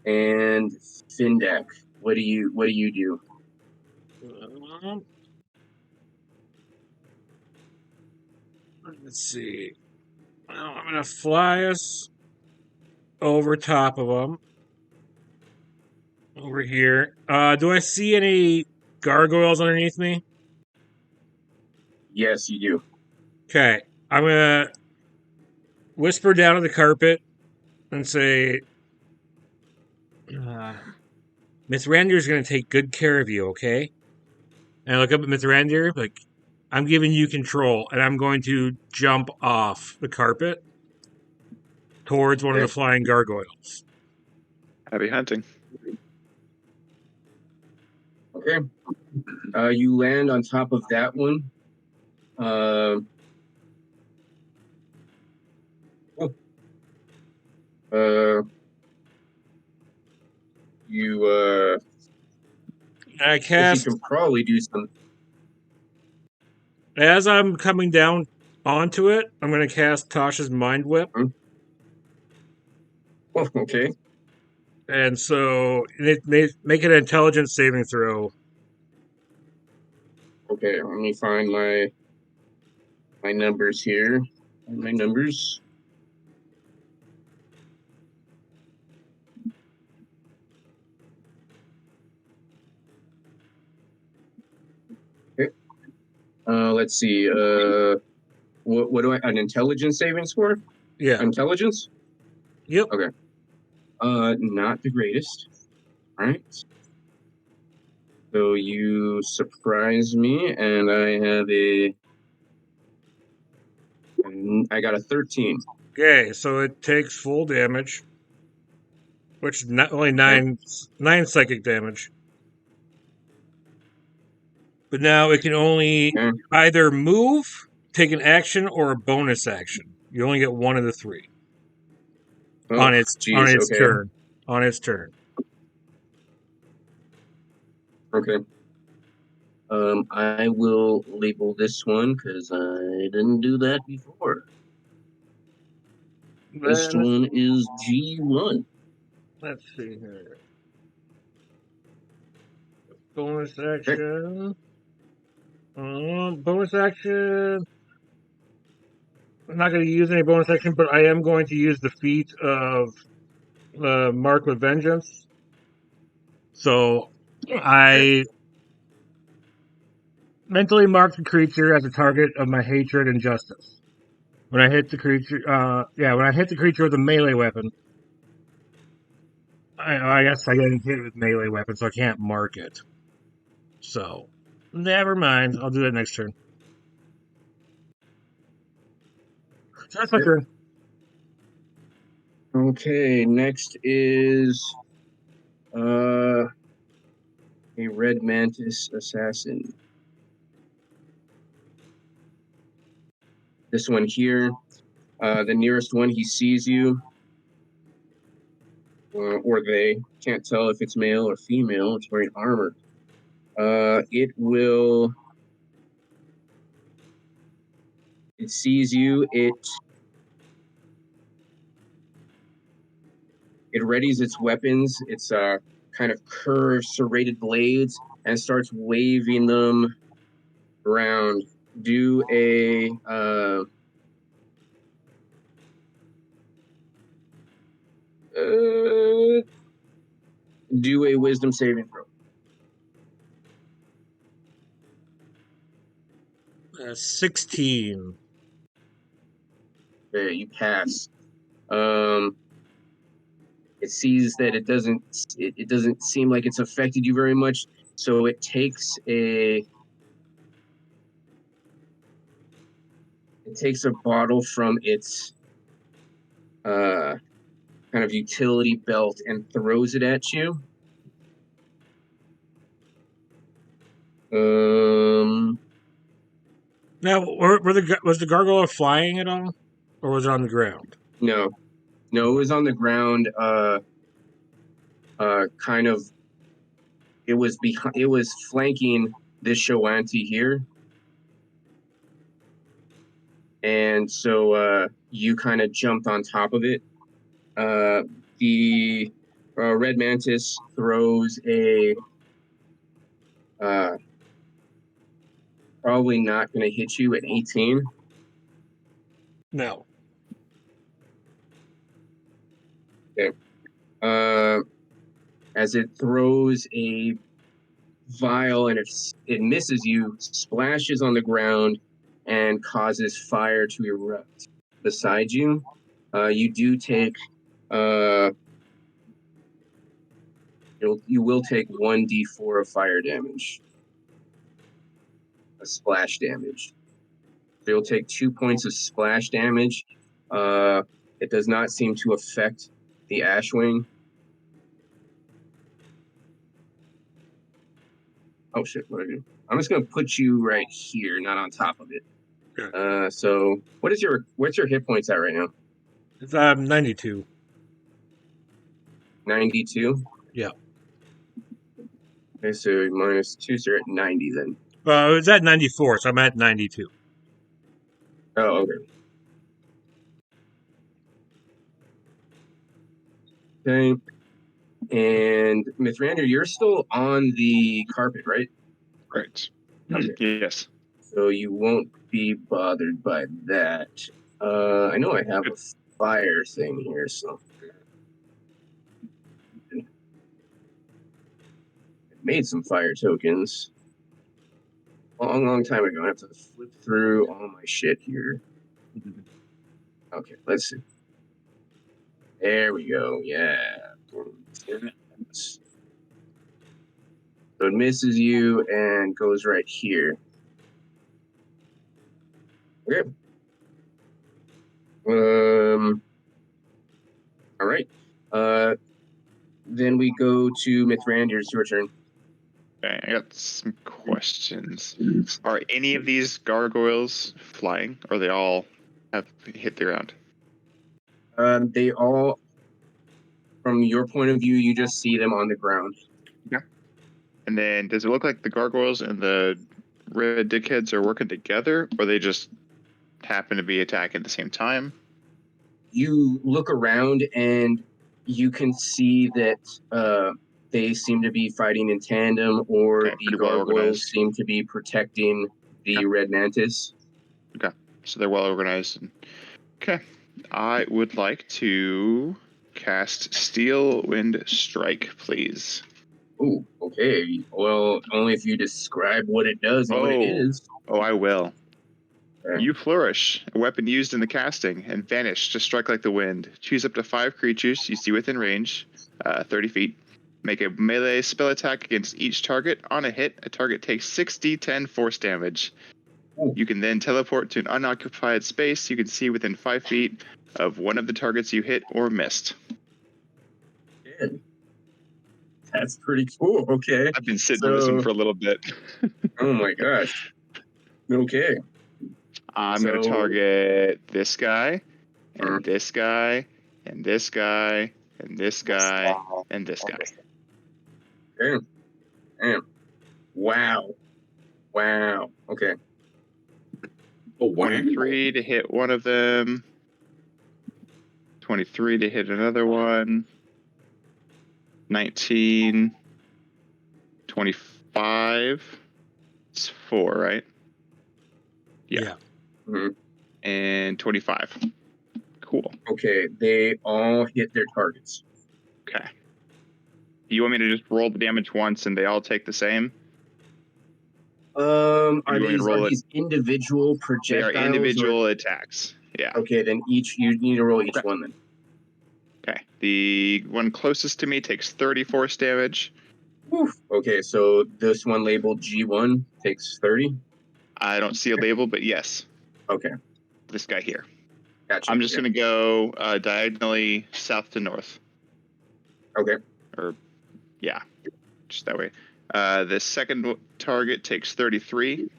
And Findak, what do you do? Let's see. Well, I'm going to fly us over top of them. Over here. Do I see any gargoyles underneath me? Yes, you do. Okay. I'm going to whisper down to the carpet and say, Mithrandir's going to take good care of you, okay? And I look up at Mithrandir, like, I'm giving you control, and I'm going to jump off the carpet towards one of the flying gargoyles. Happy hunting. Okay. You land on top of that one. I cast. You can probably do some. As I'm coming down onto it, I'm going to cast Tasha's Mind Whip. Oh, okay. And so make an intelligence saving throw. Okay, let me find my numbers here. My numbers. Okay. Let's see. What do I? An intelligence saving score? Yeah. Intelligence? Yep. Okay. Not the greatest. All right. So you surprise me, and I got a 13. Okay, so it takes full damage, which is not only nine psychic damage. but now it can only Okay. either move, take an action, or a bonus action. You only get one of the three Oh, on its geez, okay. turn. On its turn. Okay. I will label this one because I didn't do that before. This Then one is G1. let's see here. Bonus action. Bonus action. I'm not going to use any bonus action, but I am going to use the feat of Mark with Vengeance. So I mentally mark the creature as a target of my hatred and justice. When I hit the creature, when I hit the creature with a melee weapon, I guess I didn't hit it with melee weapon, so I can't mark it. So, never mind. I'll do that next turn. So that's my turn. Okay, next is a red mantis assassin. This one here, the nearest one, he sees you, or they can't tell if it's male or female. It's wearing armor. It sees you. It readies its weapons. It's kind of curved, serrated blades, and starts waving them around. Do a wisdom saving throw. 16. Okay, you pass. It sees that it doesn't seem like it's affected you very much, so it takes a bottle from its kind of utility belt and throws it at you. Now, was the gargoyle flying at all, or was it on the ground? No, it was on the ground. Kind of. It was behind. It was flanking this Shoanti here, and so you kind of jumped on top of it. The red mantis throws a probably not going to hit you at 18. No. Okay. As it throws a vial and it misses you, splashes on the ground, and causes fire to erupt beside you. You do take you will take 1d4 of fire damage, a splash damage. So you'll take 2 points of splash damage. It does not seem to affect the Ashwing. Oh shit! What did I do? I'm just gonna put you right here, not on top of it. Okay. So what's your hit points at right now? It's 92. 92. Yeah. Okay, so -2, so you're at 90 then. Well, it's at 94, so I'm at 92. Oh, okay. Okay. And Mithrandir, you're still on the carpet, right? Right. Okay. Yes. So you won't be bothered by that. I know I have a fire thing here, so I made some fire tokens long time ago. I have to flip through all my shit here. Okay, let's see. There we go. Yeah. So it misses you and goes right here. Okay. All right. Then we go to Mithrandir. It's your turn. Okay, I got some questions. Are any of these gargoyles flying, or they all have hit the ground? They all, from your point of view, you just see them on the ground. And then, does it look like the gargoyles and the red dickheads are working together, or they just happen to be attacking at the same time? You look around and you can see that they seem to be fighting in tandem, or Okay, the pretty well gargoyles organized. seem to be protecting the Okay. red mantis. Okay, so they're well organized. Okay, I would like to cast Steel Wind Strike, please. Oh, okay. Well, only if you describe what it does and what it is. Oh, I will. Okay. You flourish, a weapon used in the casting, and vanish to strike like the wind. Choose up to 5 creatures you see within range, 30 feet. Make a melee spell attack against each target. On a hit, a target takes 6d10 force damage. Ooh. You can then teleport to an unoccupied space you can see within 5 feet of one of the targets you hit or missed. Good. That's pretty cool. Okay. I've been sitting on this one for a little bit. Oh my gosh. Okay. I'm going to target this guy, and Uh, this guy, and this guy, and this guy, and this guy. Damn. Damn. Wow. Wow. Okay. Oh, wow. 23 to hit one of them. 23 to hit another one. 19. 25. It's 4, right? Yeah. Mhm. And 25. Cool. Okay. They all hit their targets. Okay. Do you want me to just roll the damage once and they all take the same? Are you want me to roll it? these individual They projectiles? are individual attacks. Yeah. Okay, then you need to roll each Okay. one then. Okay. The one closest to me takes 30 force damage. Oof. Okay, so this one labeled G1 takes 30. I don't see a label, but yes. Okay, This guy here. gotcha. I'm just going to go diagonally south to north. Okay. Or, yeah, just that way. The second target takes 33.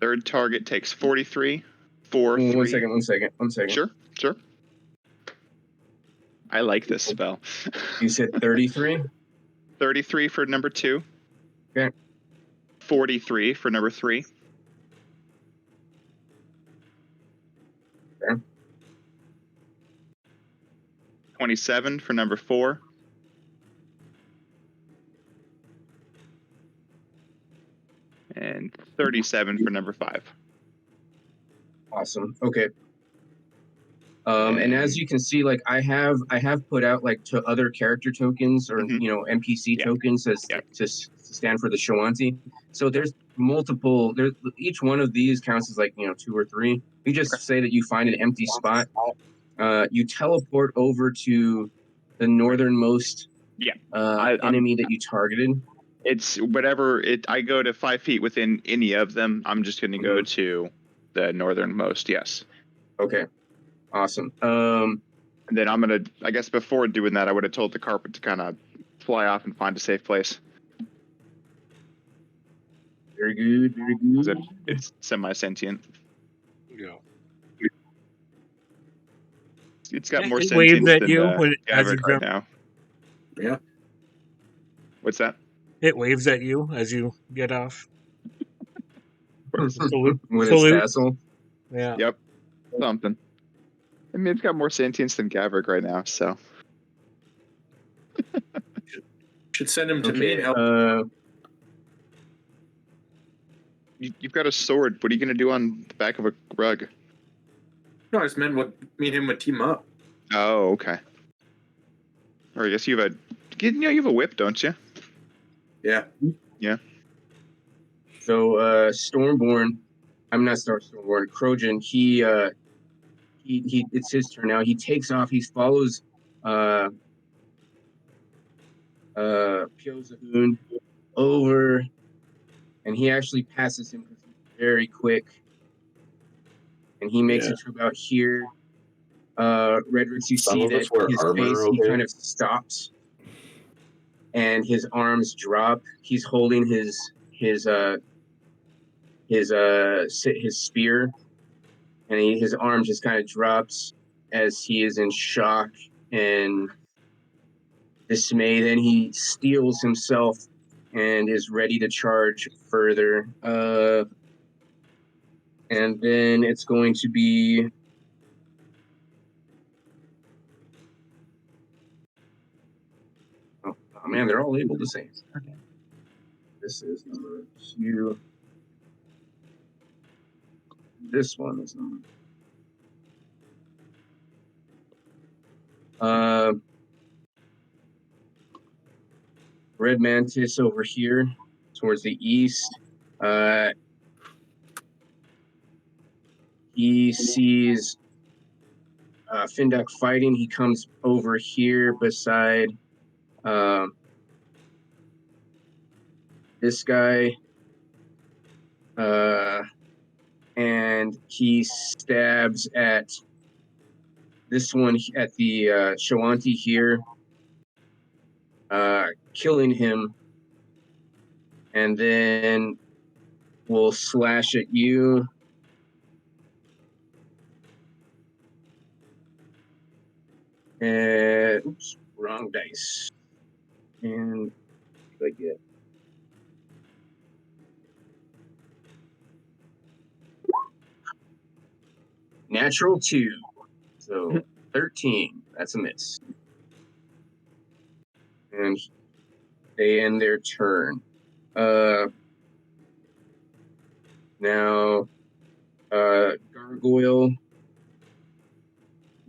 Third target takes 43. 4, 3. One second. Sure. I like this spell. You said 33? 33 for number 2. Okay. 43 for number 3. Okay. 27 for number 4. And 37 for number 5. Awesome. Okay. And as you can see, like I have put out like to other character tokens or NPC tokens as to stand for the Shawanti. So there's multiple. There, each one of these counts as like 2 or 3. You just say that you find an empty spot. You teleport over to the northernmost enemy that you targeted. It's whatever I go to 5 feet within any of them. I'm just going to go to the northernmost. Yes. Okay. Awesome. And then I'm going to, I guess before doing that, I would have told the carpet to kind of fly off and find a safe place. Very good. Very good. It's semi-sentient. Yeah. It's got more It sentience waves at than you as you Gavrik right jump. now. Yeah. What's that? It waves at you as you get off. With its tassel. Yeah. Yep. Something. I mean, it's got more sentience than Gavrik right now, so. Should send him to me and help. You've got a sword. What are you going to do on the back of a rug? No, I just meant me and him would team up. Oh, okay. Or I guess you have a whip, don't you? Yeah. Yeah. So Stormborn, I'm not Stormborn. Krojun. He it's his turn now. He takes off. He follows Pyozahoon over, and he actually passes him because he's very quick. And he makes it to about here. Redrix, you see that his face, he kind of stops. and his arms drop. He's holding his spear, and his arm just kind of drops as he is in shock and dismay. Then he steels himself and is ready to charge further. And then it's going to be oh man, they're all able to say. This is number 2. This one is number. Red Mantis over here towards the east. He sees Findak fighting. He comes over here beside this guy. And he stabs at this one at the Shawanti here, killing him. And then we'll slash at you. Oops, wrong dice. And I get natural 2. So 13. That's a miss. And they end their turn. Now, gargoyle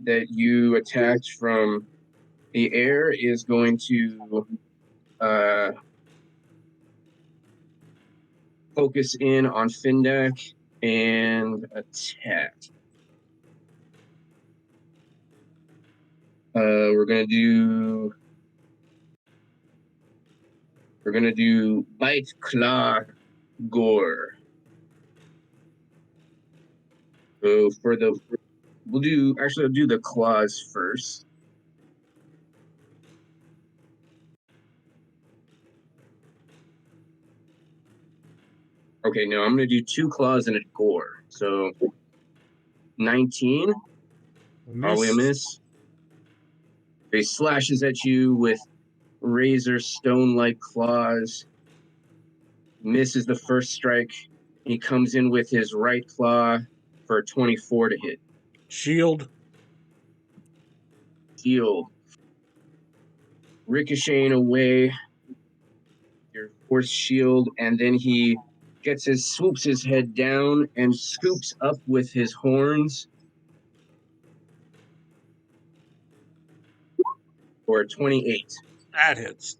that you attacked from the air is going to focus in on Findak and attack. We're gonna do bite, claw, gore. So I'll do the claws first. Okay, no, I'm gonna do 2 claws and a gore. So 19. Probably a miss. He slashes at you with razor stone-like claws. Misses the first strike. He comes in with his right claw for a 24 to hit. Shield. Ricocheting away your force shield, and then he swoops his head down and scoops up with his horns for a 28. That hits.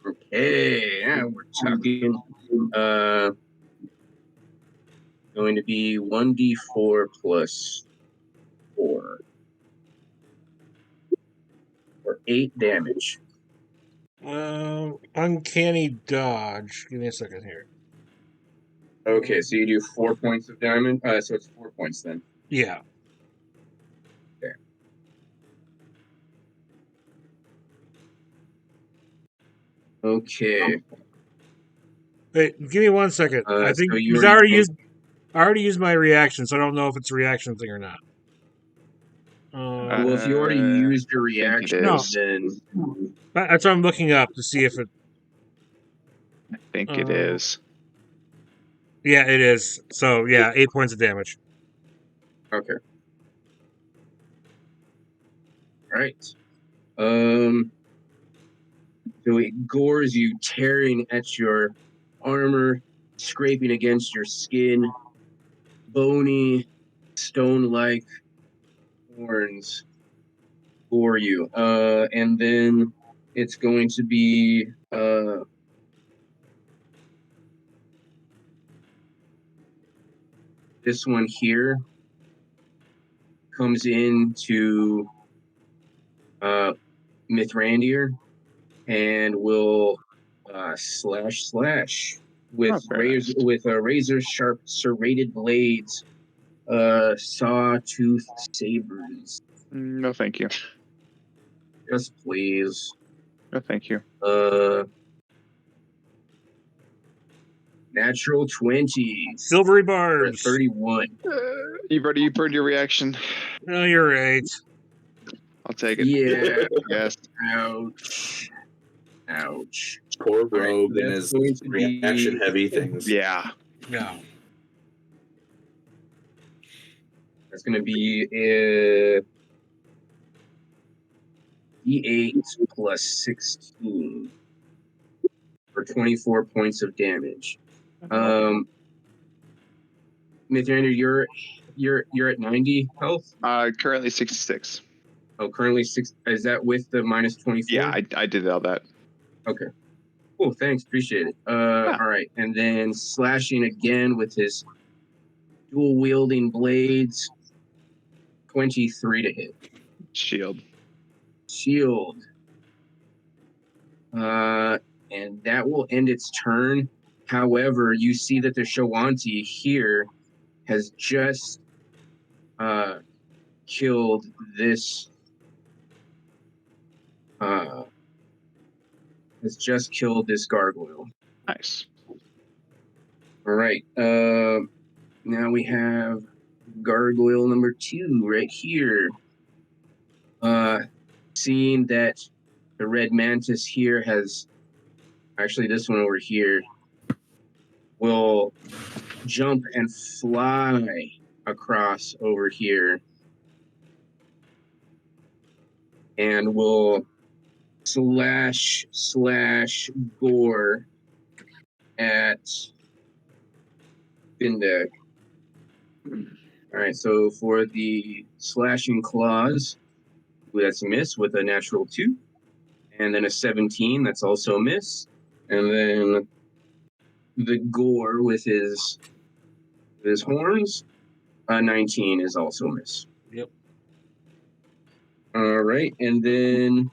Okay, yeah, we're talking. Going to be 1d4 plus 4 for 8 damage. Uncanny dodge. Give me a second here. Okay, so you do 4 points of damage. So it's 4 points then. Yeah. Okay. Okay. Wait, give me 1 second. I think so you because I already used my reaction, so I don't know if it's a reaction thing or not. Well, if you already used your reaction, No. then That's what I'm looking up to see if it. I think it is. Yeah, it is. So yeah, 8 points of damage. okay. Right. So it gores you, tearing at your armor, scraping against your skin. Bony, stone-like horns gore you. And then it's going to be this one here comes into Mithrandir and will slash with razor sharp serrated blades, sawtooth sabers. No, thank you. Yes, please. Oh, thank you. Natural 20 Silvery for a barbs. 31. You've already burned your reaction. No, you're right. I'll take it. Yeah. Yes. Ouch. Ouch. Poor right, rogue so and that's his going to reaction be- heavy things. Yeah. Yeah. That's going to be a D8 plus 16 for 24 points of damage. Mithrandir, you're at 90 health. Currently 66. Oh, currently 6. Is that with the minus 24? Yeah, I did all that. Okay. Cool. Thanks. Appreciate it. Yeah. All right, and then slashing again with his dual wielding blades. 23 to hit. Shield. Shield. And that will end its turn. However, you see that the Shawanti here has just killed this. Has just killed this gargoyle. Nice. All right. Now we have gargoyle number 2 right here. Seeing that the red mantis here has actually this one over here will jump and fly across over here and will slash gore at Findak. All right, so for the slashing claws, that's a miss with a natural 2, and then a 17, that's also a miss, and then the gore with his horns, 19 is also a miss. Yep. All right, and then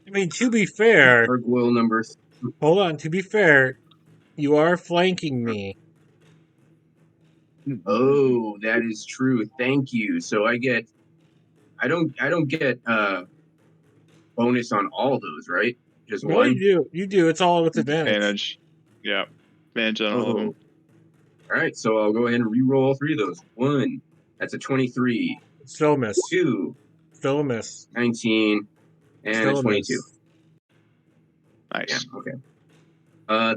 I mean, to be fair, gargoyle number. hold on. To be fair, you are flanking me. Oh, that is true. Thank you. So I don't get bonus on all those, right? Just No, one. you do. You do. It's all with advantage. Advantage. Yeah. Advantage on all of them. All right, so I'll go ahead and re-roll all 3 of those. 1, that's a 23. Still a miss. 2, Still a miss. 19, and Still a 22. miss. Nice. Yeah, okay.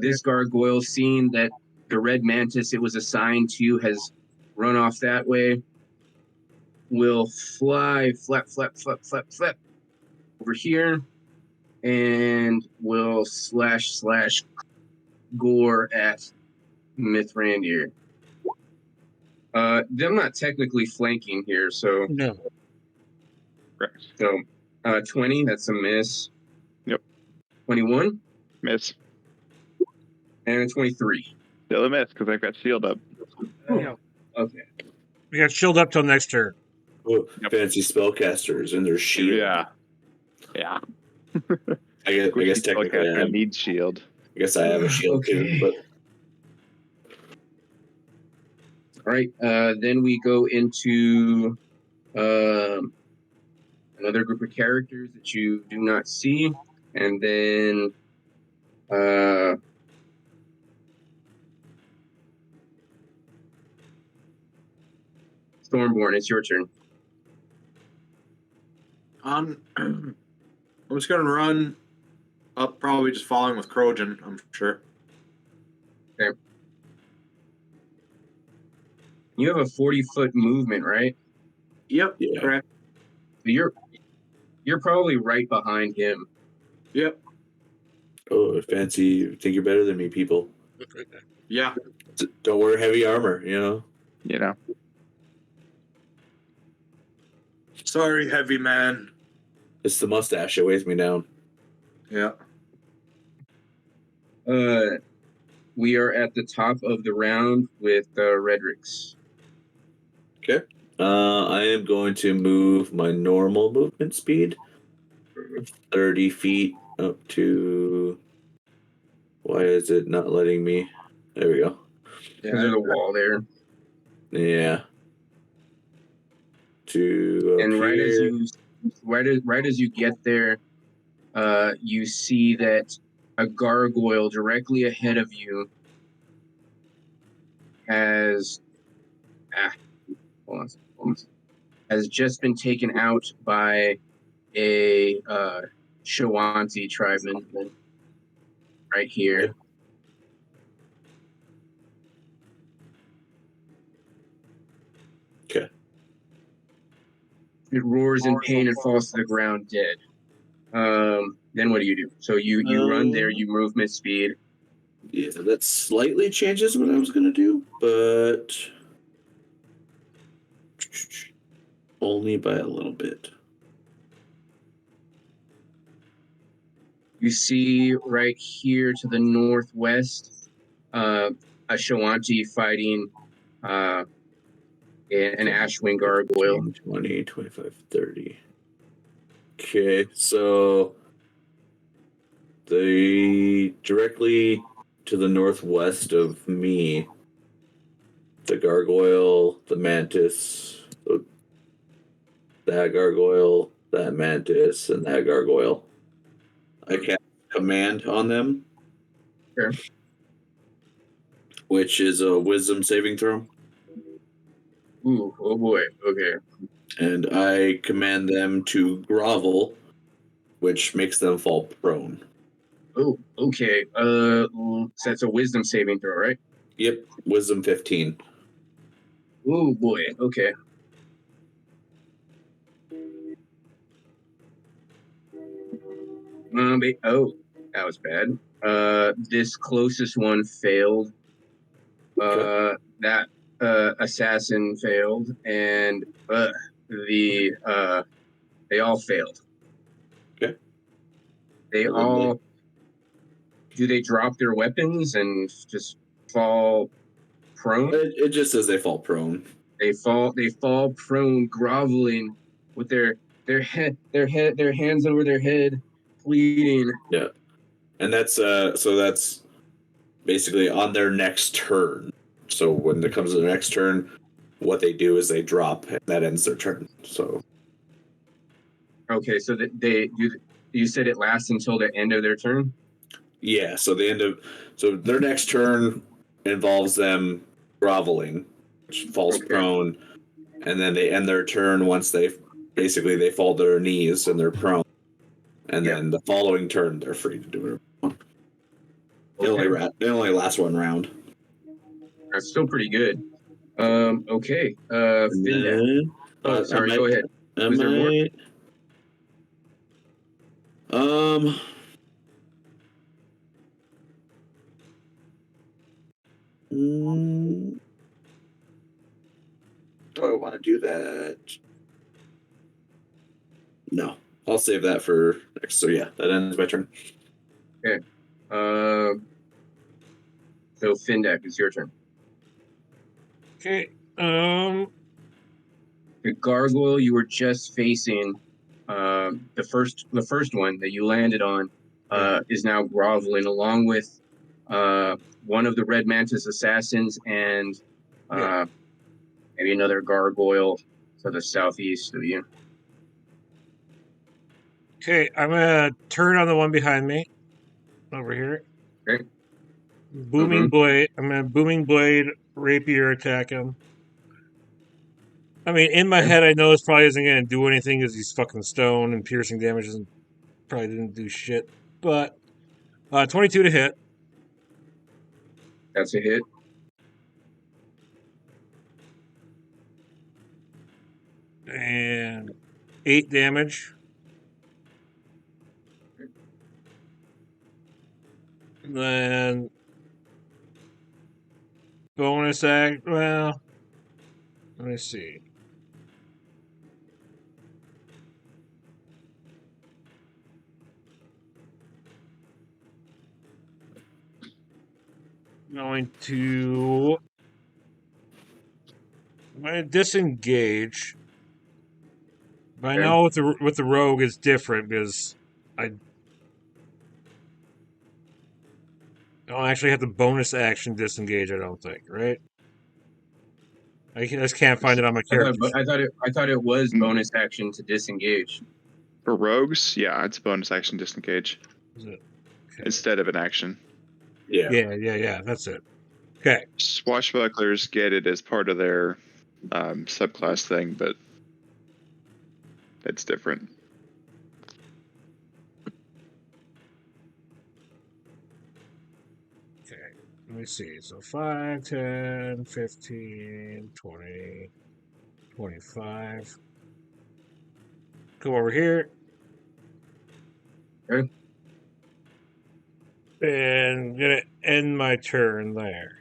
This gargoyle, seeing that the red mantis it was assigned to has run off that way, will fly flap over here, and will slash gore at Mithrandir. I'm not technically flanking here, so No. Correct. 20, that's a miss. Yep. 21 Miss. and a 23. Still a miss because I've got shield up. Okay. We got shield up till next turn. Oh, Yep. fancy spellcasters and their shield. Yeah. Yeah. I guess technically I needs shield. I guess I have a shield Okay. too, but All right. Then we go into another group of characters that you do not see, and then Stormborn, it's your turn. I'm just gonna run up, probably just following with Krojun, I'm sure. Okay. You have a 40-foot movement, right? Yep. Yeah. Correct. So you're probably right behind him. Yep. oh, fancy think you're better than me, people. Yeah. Don't wear heavy armor, you know. You know. Sorry, heavy man. It's the mustache that weighs me down. Yeah. We are at the top of the round with Redrix. Okay. I am going to move my normal movement speed 30 feet up to. Why is it not letting me? There we go. Because there's a wall there. Yeah. to And right as appear. you get there, you see that a gargoyle directly ahead of you has hold on, has just been taken out by a Shawanti tribeman right here. Okay. It roars in pain and falls to the ground dead. Then what do you do? So you run there, you movement speed. Yeah, that slightly changes what I was gonna do, but only by a little bit. You see right here to the northwest, a Shawanti fighting an Ashwing gargoyle. 15, 20, 25, 30. Okay, so directly to the northwest of me, the gargoyle, the mantis, that gargoyle, that mantis, and that gargoyle. I cast command on them, Sure. which is a wisdom saving throw. Ooh, oh boy. Okay. And I command them to grovel, which makes them fall prone. Oh, okay. So that's a wisdom saving throw, right? Yep, wisdom 15. Oh boy. Okay. Oh, that was bad. This closest one failed. Okay. That assassin failed, and they all failed. Okay. They Well, then all do they drop their weapons and just fall prone? it just says they fall prone. They fall prone, groveling with their hands over their head, bleeding. Yeah. And that's that's basically on their next turn. So when it comes to the next turn, what they do is they drop, and that ends their turn. So Okay, so that you said it lasts until the end of their turn? yeah, so their next turn involves them groveling, which falls Okay. prone, and then they end their turn once they fall to their knees and they're prone. And then the following turn they're free to do whatever they want. They only last one round. That's still pretty good. Okay. And Findak. then, Oh, sorry. Go ahead. Was there more? Um. Do I want to do that? No. I'll save that for next. So yeah, that ends my turn. Okay. So Findak, it's your turn. Okay. The gargoyle you were just facing, the first one that you landed on, is now groveling along with one of the Red Mantis assassins and maybe another gargoyle to the southeast of you. Okay, I'm gonna turn on the one behind me. Over here. Okay. Booming blade. I'm gonna booming blade rapier attack him. I mean, in my head, I know this probably isn't gonna do anything because he's fucking stone and piercing damage and probably didn't do shit. But 22 to hit. That's a hit. And 8 damage. Then bonus act. Well, let me see. I'm going to disengage. But I know with the rogue it's different because I don't actually have the bonus action disengage. I don't think, right? I just can't find it on my character. I thought it was bonus action to disengage. For rogues, yeah, it's a bonus action disengage Is it? Okay. instead of an action. Yeah. Yeah. That's it. Okay. Swashbucklers get it as part of their subclass thing, but it's different. Okay. Let me see. So 5, 10, 15, 20, 25. Go over here. Okay. And gonna end my turn there.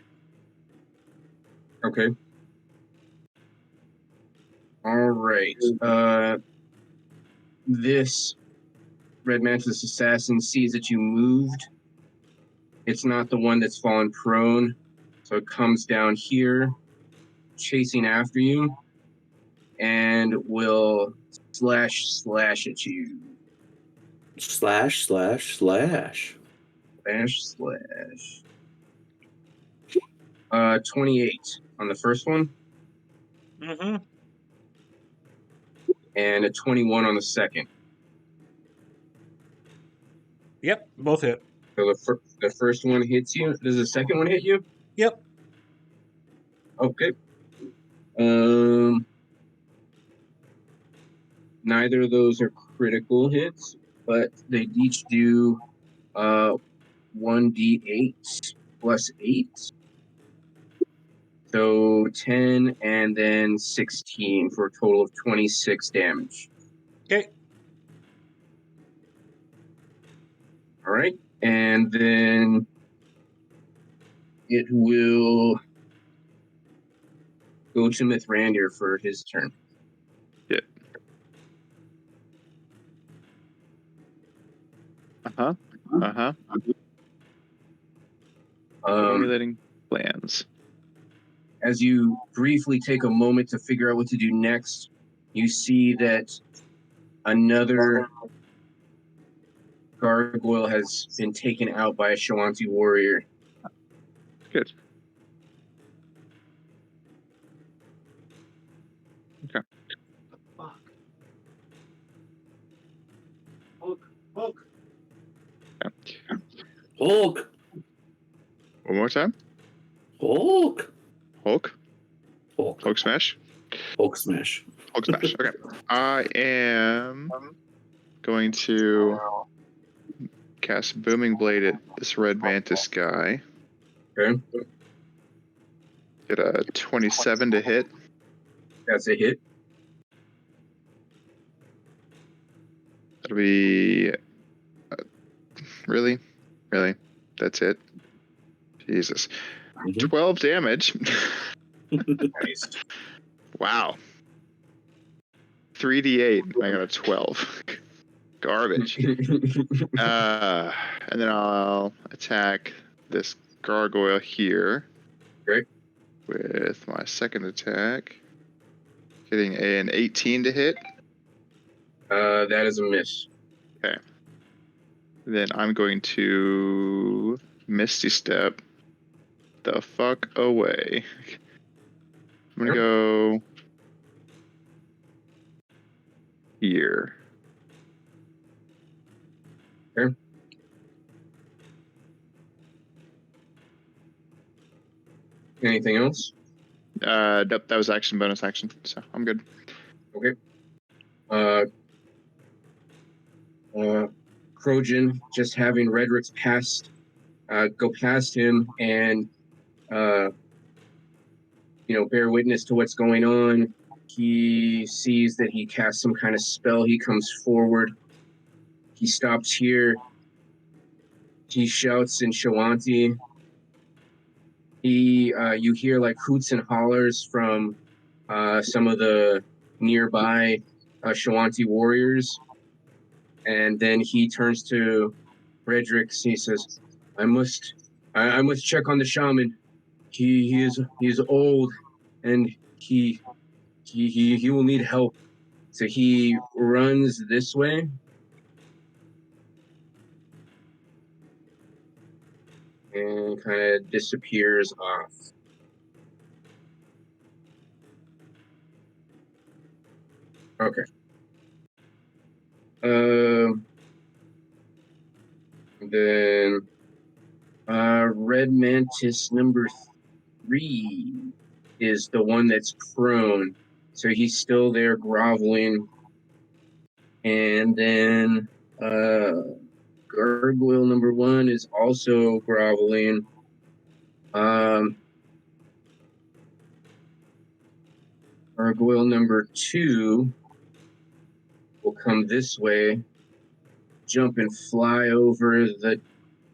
Okay. All right. This Red Mantis assassin sees that you moved. It's not the one that's fallen prone, so it comes down here, chasing after you, and will slash at you. Slash. Slash. 28 on the first one, Mm-hmm. and a 21 on the second. Yep, both hit. So the first one hits you. Does the second one hit you? Yep. Okay. Neither of those are critical hits, but they each do 1d8 plus 8. So 10 and then 16 for a total of 26 damage. Okay. All right. And then it will go to Mithrandir for his turn. Yeah. Formulating plans. As you briefly take a moment to figure out what to do next, you see that another gargoyle has been taken out by a Shawanti warrior. Good. Okay. Hulk. Hulk. One more time. Hulk. Hulk. Hulk. Hulk smash. Hulk smash. Hulk smash. Okay. I am going to cast Booming Blade at this Red Mantis guy. Okay. Get a 27 to hit. That's a hit. That'll be really. That's it. Jesus. 12 damage. Nice. Wow. 3d8. I got a 12. Garbage. And then I'll attack this gargoyle here. Great. With my second attack. Getting an 18 to hit. That is a miss. Okay. Then I'm going to Misty Step the fuck away. I'm gonna go here. Okay. Anything else? That was action, bonus action, so I'm good. Okay. Krojun, just having Redrix go past him and, bear witness to what's going on. He sees that he casts some kind of spell. He comes forward. He stops here. He shouts in Shawanti. You hear like hoots and hollers from some of the nearby Shawanti warriors. And then he turns to Redrix and he says, I must check on the shaman. He is old and he will need help. So he runs this way. And kind of disappears off. Okay. Then Red Mantis number 3 is the one that's prone. So he's still there groveling. And then Gargoyle number 1 is also groveling. Gargoyle number 2 will come this way, jump and fly over the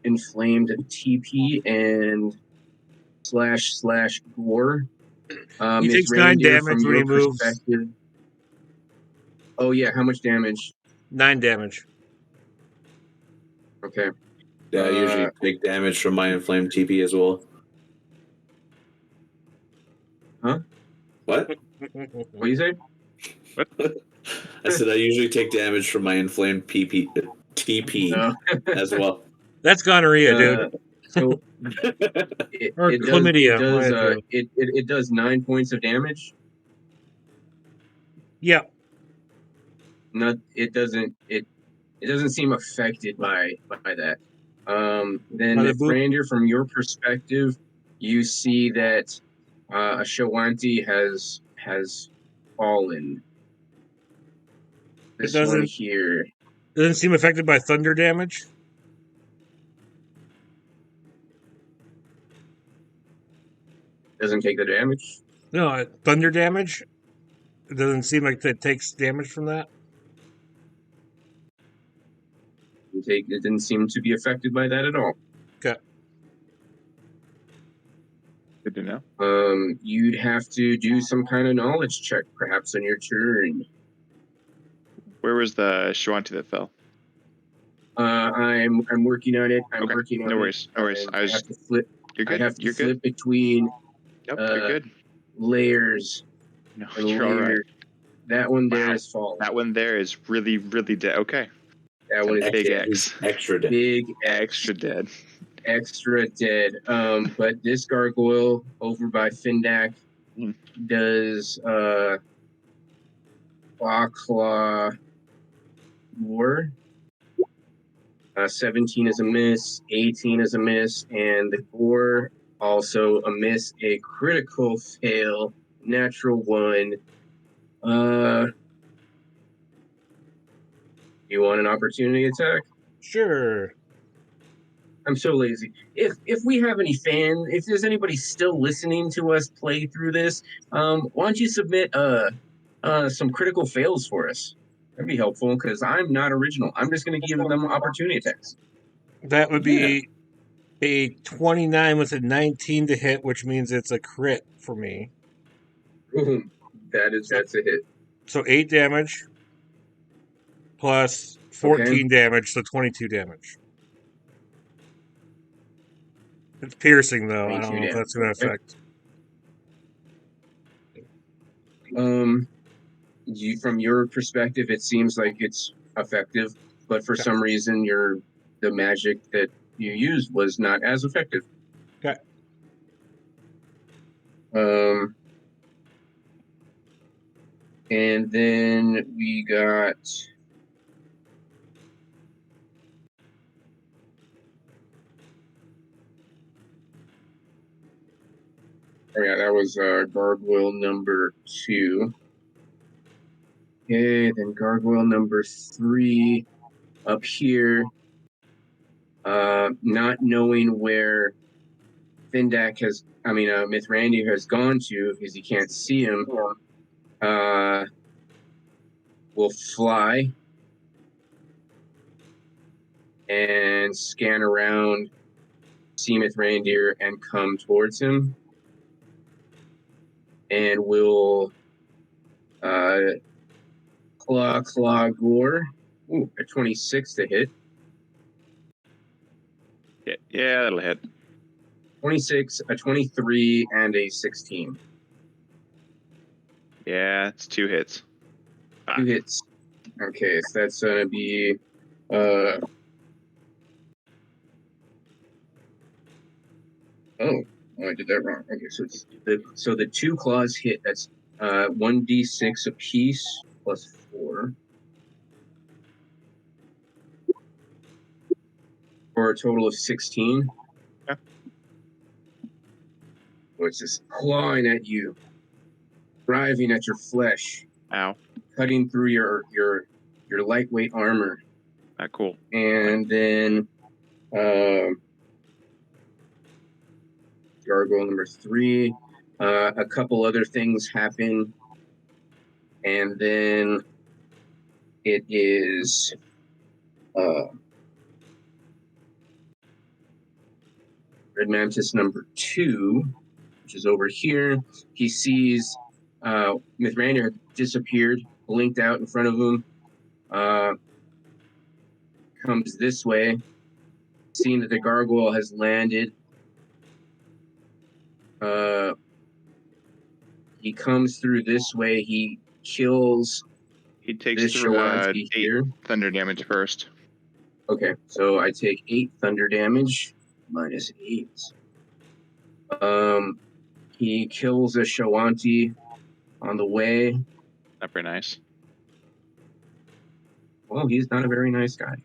inflamed TP and / gore. He takes 9 damage from when he your moves. perspective. Oh yeah, how much damage? 9 damage. Okay. Yeah, I usually take damage from my inflamed TP as well. Huh? What? What do you say? I said I usually take damage from my inflamed TP as well. That's gonorrhea, dude. So Or chlamydia. It does 9 points of damage. Yeah. It doesn't seem affected by that. Then Mithrandir, from your perspective, you see that a Shawanti has fallen. This one here doesn't seem affected by thunder damage. Doesn't take the damage. No, thunder damage. It doesn't seem like it takes damage from that. It didn't seem to be affected by that at all. Okay. Good to know. You'd have to do some kind of knowledge check, perhaps, on your turn. Where was the Shawanti that fell? I'm working on it. I'm working on it. No worries. I have to flip. You're good. I have to flip between you're good. layers. No, you're all right. That one there is falling. That one there is really, really dead. Okay. That one is big dead. X. Extra dead. Big X. Extra dead. Extra dead. But this gargoyle over by Findak does Claw War. 17 is a miss, 18 is a miss, and the gore also a miss, a critical fail, natural 1. You want an opportunity attack? Sure. I'm so lazy. If we have any if there's anybody still listening to us play through this, why don't you submit some critical fails for us? That'd be helpful because I'm not original. I'm just going to give them opportunity attacks. That would be a 29 with a 19 to hit, which means it's a crit for me. Boom. That's a hit. So 8 damage plus 14 damage, so 22 damage. It's piercing, though. I don't know if that's going to affect. From your perspective, it seems like it's effective, but for some reason, the magic that you used was not as effective. Okay. And then we got. Oh yeah, that was gargoyle number 2. Okay, then gargoyle number 3 up here. Not knowing where Mithrandir has gone to because he can't see him. Will fly and scan around, see Mithrandir, and come towards him. And will claw gore. Ooh, a 26 to hit. Yeah, that'll hit. 26, a 23, and a 16. Yeah, it's 2 hits. 2 hits. Okay, so that's gonna be I did that wrong. Okay, so the 2 claws hit. That's 1d6 apiece. plus 4. For a total of 16. Yeah. So it's just clawing at you, driving at your flesh, Ow. cutting through your lightweight armor. Not cool. And then gargoyle number 3. A couple other things happen. And then it is Red Mantis number 2, which is over here. He sees Mithrandir disappeared, blinked out in front of him. Comes this way, seeing that the gargoyle has landed. He comes through this way. He kills He takes this Shawanti 8 here. thunder damage first. Okay, so I take 8 thunder damage, minus 8. He kills a Shawanti on the way. Not very nice. Well, he's not a very nice guy.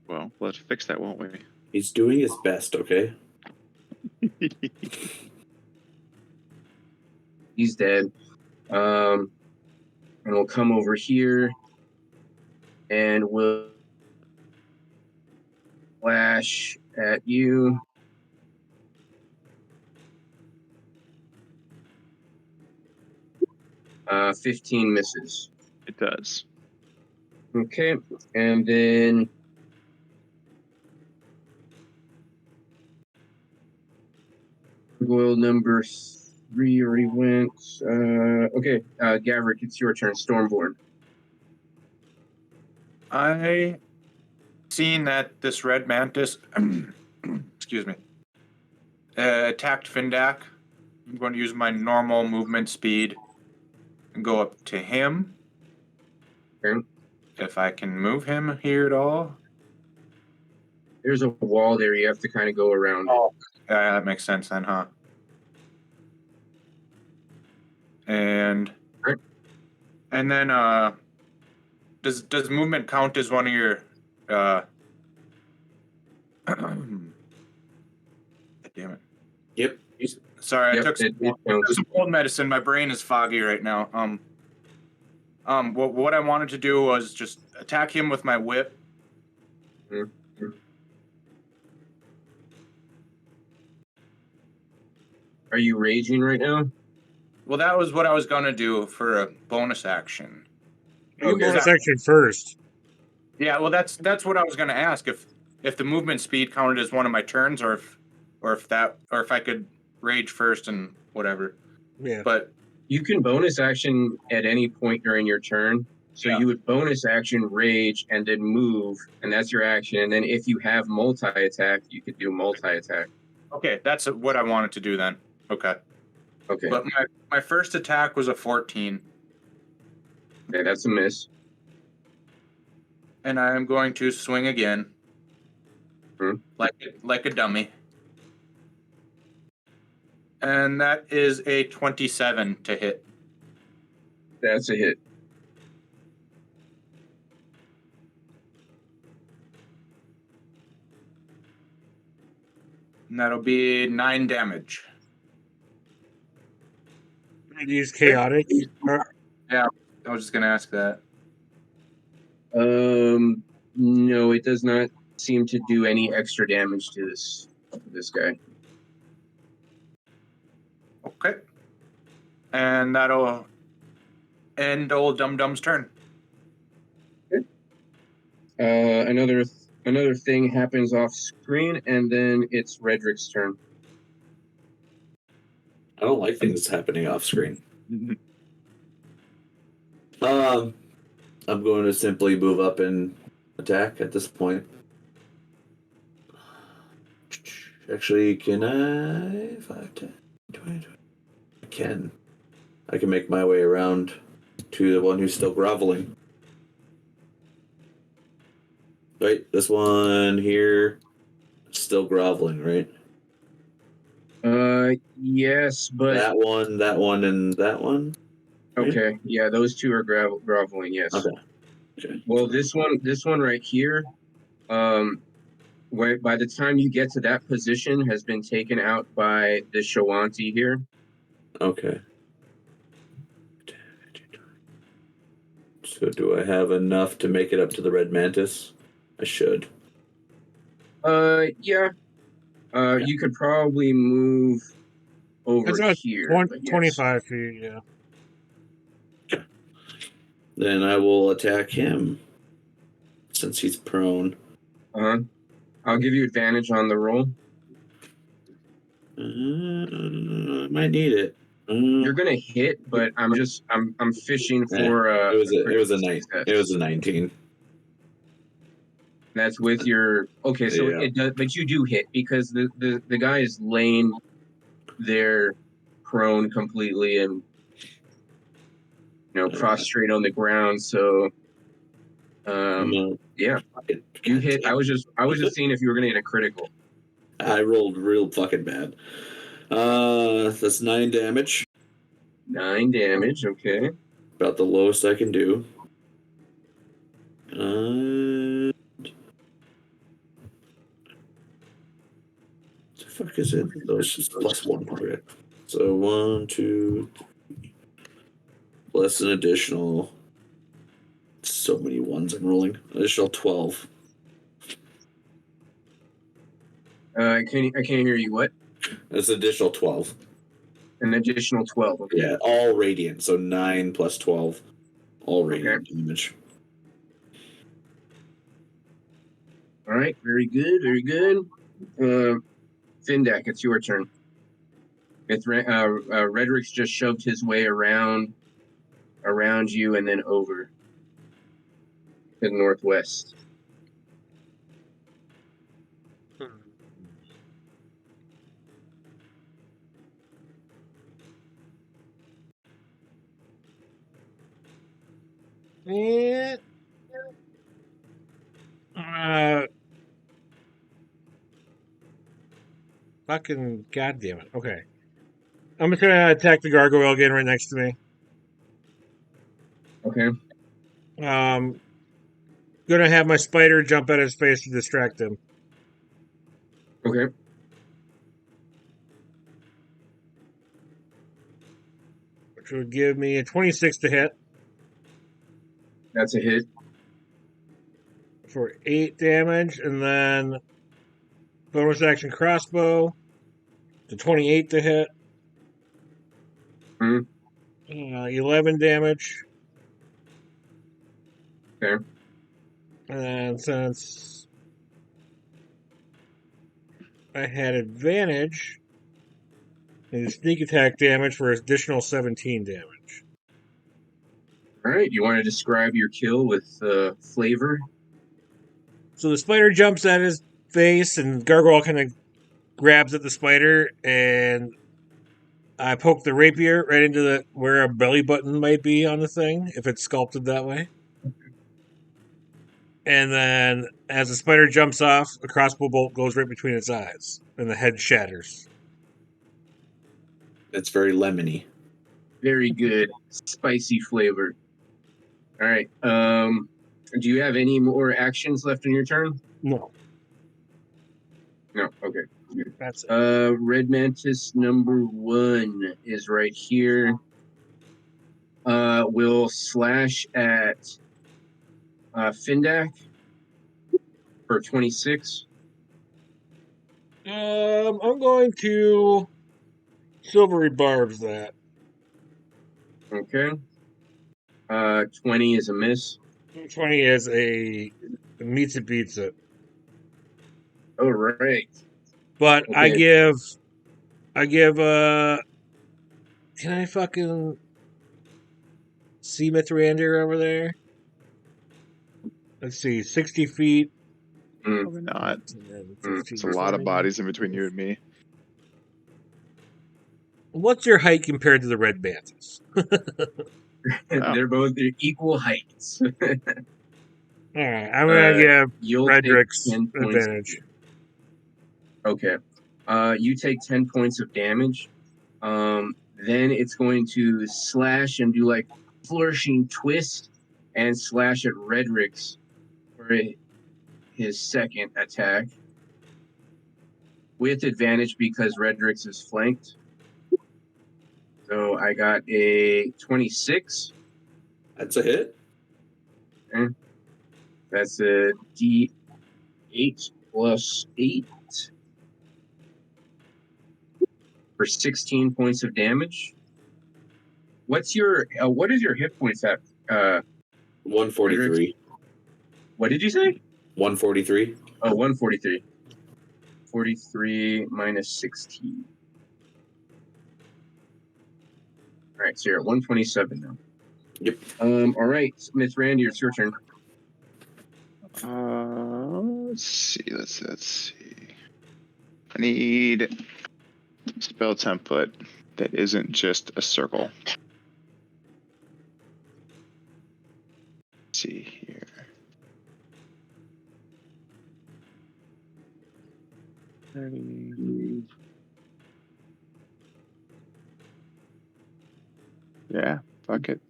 Well, let's fix that, won't we? He's doing his best, okay? He's dead. And we'll come over here and we'll flash at you. Uh, 15 misses. It does. Okay, and then gargoyle number 3 already went. Okay, Gavrik, it's your turn. Stormborn. I seen that this red mantis, excuse me, attacked Findak. I'm going to use my normal movement speed and go up to him. Okay. If I can move him here at all. There's a wall there. You have to kind of go around. Yeah, that makes sense then, huh? And Right. and then does movement count as one of your damn it. Yep. Sorry, Yep, I took some cold medicine. My brain is foggy right now. What I wanted to do was just attack him with my whip. Mm-hmm. Are you raging right now? Well, that was what I was gonna do for a bonus action. Do bonus action first. Yeah, well, that's what I was gonna ask if the movement speed counted as one of my turns, or if I could rage first and whatever. Yeah. But You can bonus action at any point during your turn. So Yeah. you would bonus action rage and then move, and that's your action. And then if you have multi-attack, you could do multi-attack. okay, that's what I wanted to do then. Okay. Okay. But my first attack was a 14. Okay, that's a miss. And I am going to swing again. Like a dummy. And that is a 27 to hit. That's a hit. And that'll be 9 damage. I'd use chaotic. Yeah, I was just gonna ask that. No, it does not seem to do any extra damage to this guy. Okay. And that'll end old Dum Dum's turn. Okay. Another thing happens off screen, and then it's Redrix's turn. I don't like things happening off screen. I'm going to simply move up and attack at this point. Actually, can I? 5, 10, 20, 20. I can. I can make my way around to the one who's still groveling. Right, this one here, still groveling, right? Yes, but that one, and that one. Okay, yeah, those two are groveling. Yes. Okay. Okay. Well, this one right here, where by the time you get to that position, has been taken out by the Shawanti here. Okay. So do I have enough to make it up to the red mantis? I should. Yeah. You could probably move over It's about here. But yes. 25 feet, yeah. Then I will attack him since he's prone. I'll give you advantage on the roll. I might need it. You're gonna hit, but I'm fishing for it was a success. It was a 19. That's with your okay. So Yeah. it does, but you do hit because the guy is laying there prone completely and prostrate on the ground. So No. yeah, you hit. I was just seeing if you were gonna get a critical. I rolled real fucking bad. That's 9 damage. 9 damage. Okay. About the lowest I can do. What the fuck is it? Oh, it's just +1 target. So 1, 2, 3. Plus an additional. So many ones I'm rolling. Additional 12. I can't hear you. What? That's an additional 12. An additional 12. Okay. Yeah, all radiant. So 9 plus 12. All radiant damage. All right. Very good. Very good. Findak, it's your turn. Redrix just shoved his way around you and then over to the northwest. Yeah. Fucking goddamn it. Okay. I'm just gonna attack the gargoyle again right next to me. Okay. Gonna have my spider jump at his face to distract him. Okay. Which would give me a 26 to hit. That's a hit. For 8 damage, and then bonus action crossbow to 28 to hit. 11 damage. Okay. And since I had advantage, and sneak attack damage for additional 17 damage. All right. You want to describe your kill with flavor? So the spider jumps at his face, and Gargoyle kind of grabs at the spider, and I poke the rapier right into where a belly button might be on the thing, if it's sculpted that way. And then, as the spider jumps off, a crossbow bolt goes right between its eyes, and the head shatters. It's very lemony. Very good. Spicy flavor. All right. Do you have any more actions left in your turn? No. No. Okay. That's it. Red Mantis number 1 is right here. Will slash at Findak for 26. I'm going to silvery barbs that. Okay. 20 is a miss. 20 is a meets it beats it. All right. But Okay. I give can I fucking see Mithrandir over there? Let's see, 60 feet. Probably not. 15, It's a lot of bodies in between you and me. What's your height compared to the red mantis? They're both equal heights. Alright, I'm gonna give Redrix 10 points. advantage. Okay. You take 10 points of damage. Then it's going to slash and do like flourishing twist and slash at Redrix for his second attack with advantage because Redrix is flanked. So I got a 26. That's a hit. That's a D8 plus 8 for 16 points of damage. What is your hit points at? 143. What did you say? 143. Oh, 143. 43 minus 16. All right, so you're at 127 now. Yep. All right, Mithrandir, it's your turn. Let's see. Let's see. I need spell template that isn't just a circle. Let's see here. Yeah, fuck it.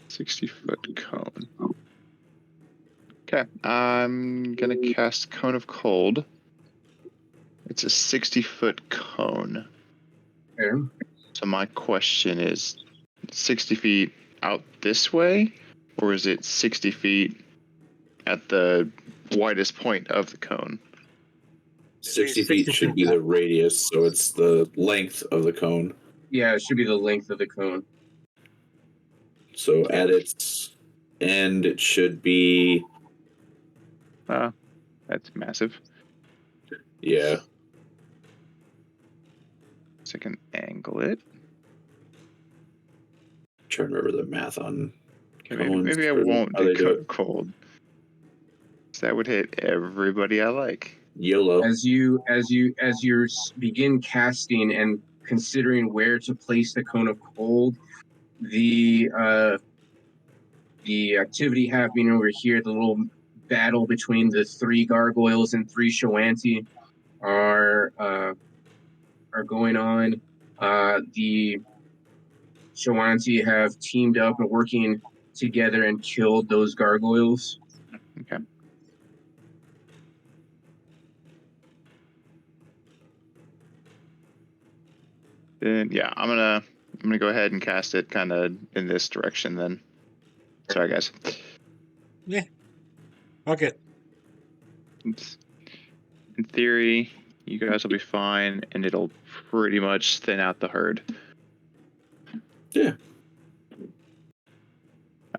60-foot cone. Okay, I'm gonna cast Cone of Cold. It's a 60-foot cone. Okay. So my question is, 60 feet out this way, or is it 60 feet at the widest point of the cone? 60 feet should be the radius, so it's the length of the cone. Yeah, it should be the length of the cone. So at its end, it should be. That's massive. Yeah. So I can angle it. Trying to remember the math on. Okay, cones maybe I or won't how do they do Cone it. of Cold. So that would hit everybody I like. YOLO. As you begin casting and considering where to place the cone of cold, the activity happening over here, the little battle between the 3 gargoyles and 3 Shoanti are going on. The Shoanti have teamed up and working together and killed those gargoyles. Okay. Then yeah, I'm gonna go ahead and cast it kind of in this direction then. Sorry guys. Yeah. Okay. In theory, you guys will be fine, and it'll pretty much thin out the herd. Yeah.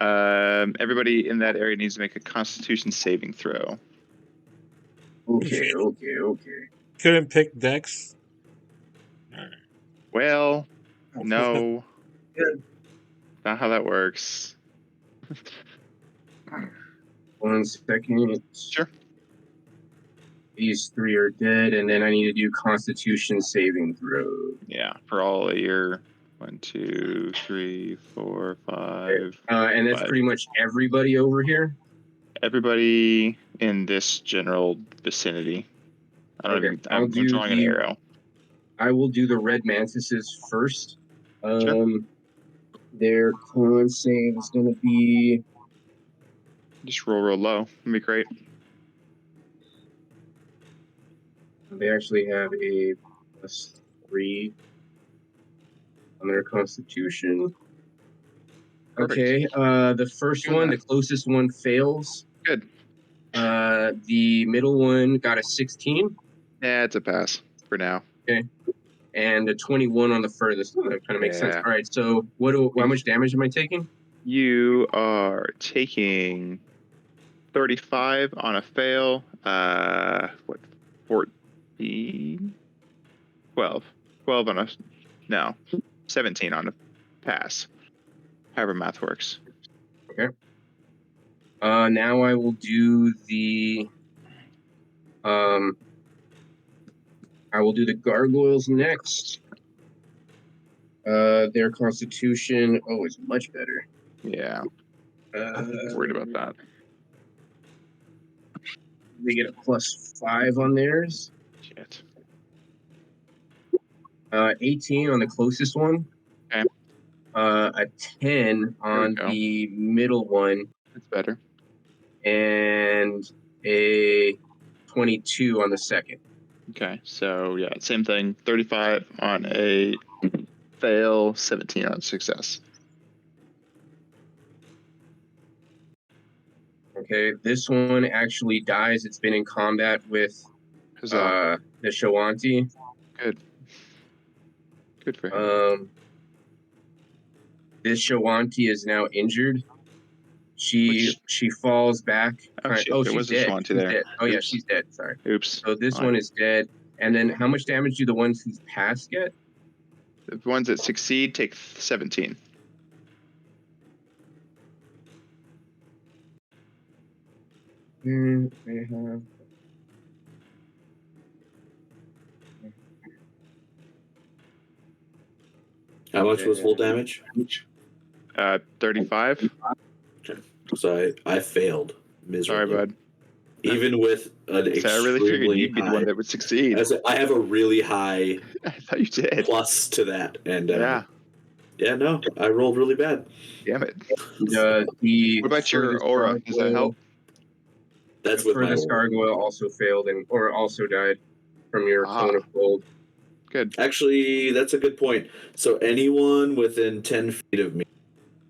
Everybody in that area needs to make a Constitution saving throw. Okay. Couldn't pick Dex. Well, no, Good. not how that works. 1 second. Sure. These 3 are dead, and then I need to do Constitution saving throw. Yeah, for all of your 1, 2, 3, 4, 5. And that's 5. pretty much everybody over here. Everybody in this general vicinity. I'm drawing an arrow. I will do the red mantises first. Sure. Their con save is going to be. Just roll low. That'd be great. They actually have a +3 on their Constitution. Perfect. Okay, the first Good one, enough. the closest one fails. Good. The middle one got a 16. Yeah, it's a pass for now. Okay. And a 21 on the furthest. Oh, that kind of makes sense. Yeah. All right, so how much damage am I taking? You are taking 35 on a fail. 14? 12. 12 on a... No. 17 on a pass. However math works. Okay. Now I will do the gargoyles next. Their constitution is much better. Yeah. I'm worried about that. They get a +5 on theirs. Shit. 18 on the closest one. Okay. A 10 on go. the middle one, That's better. and a 22 on the second. Okay, so yeah, same thing. 35 on a fail, 17 on success. Okay, this one actually dies. It's been in combat with Huzzah. the Shawanti. Good. Good for him. This Shawanti is now injured. She falls back. Oh, shit, there she's was a dead. Shawanti She's there. dead. Oh yeah, Oops. she's dead. Sorry. Oops. So this Fine. one is dead. And then how much damage do the ones who's passed get? The ones that succeed take 17. They have. How much was full damage? 35. Okay. So I failed miserably. Sorry, bud. Even with an So I really figured extremely you'd be the high, one that would succeed. I have a really high I thought you did. plus to that, and Yeah. no, I rolled really bad. Damn it. The What about your furthest aura? Does that help? That's The with my furthest aura. gargoyle also failed or also died from your cone of gold. Good. Actually, that's a good point. So anyone within 10 feet of me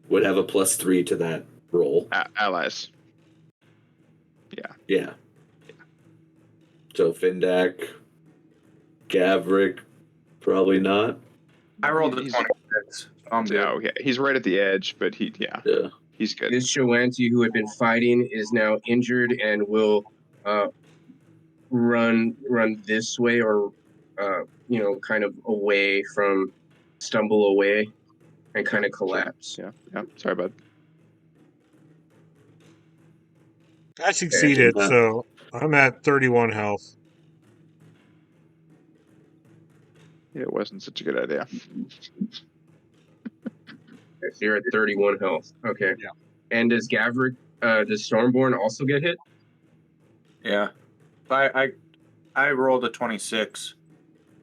would have a +3 to that roll. Allies. Yeah. So Findak, Gavrik, probably not. I rolled a He's- 26. I'm good. Oh, yeah. He's right at the edge, but Yeah. he's good. This Shawanti who had been fighting is now injured and will run this way or kind of away from, stumble away and kind of collapse. Yeah. Sorry, bud. I succeeded, so I'm at 31 health. It wasn't such a good idea. Okay, so you're at 31 health. Okay. Yeah. And does Gavrik, does Stormborn also get hit? Yeah. I rolled a 26,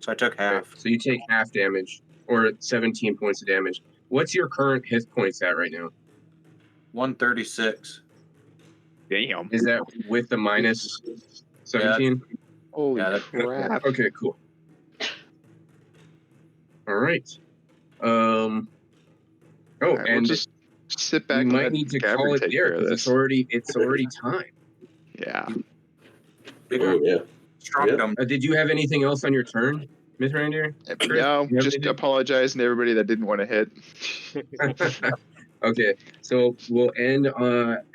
so I took half. Okay, so you take half damage, or 17 points of damage. What's your current hit points at right now? 136. Damn. Is that with the minus 17? Holy Yeah, crap. Okay, cool. All right. Oh, All right, and we'll just sit back we and might let need to Gavrik call it take there care of because this. it's already time. Yeah. Oh, yeah. Strong. Did you have anything else on your turn, Mithrandir? No, just apologize to everybody that didn't want to hit. Okay, so we'll end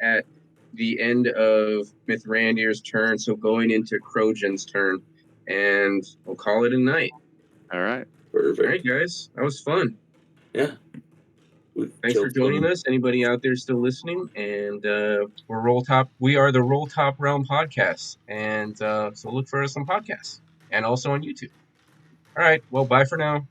at the end of Mithrandir's turn, so going into Krojun's turn, and we'll call it a night. All right. Perfect. All right, guys, that was fun. Yeah. Thanks for joining us. Anybody out there still listening? And we're Rolltop. We are the Rolltop Realm podcast, and so look for us on podcasts and also on YouTube. All right, well, bye for now.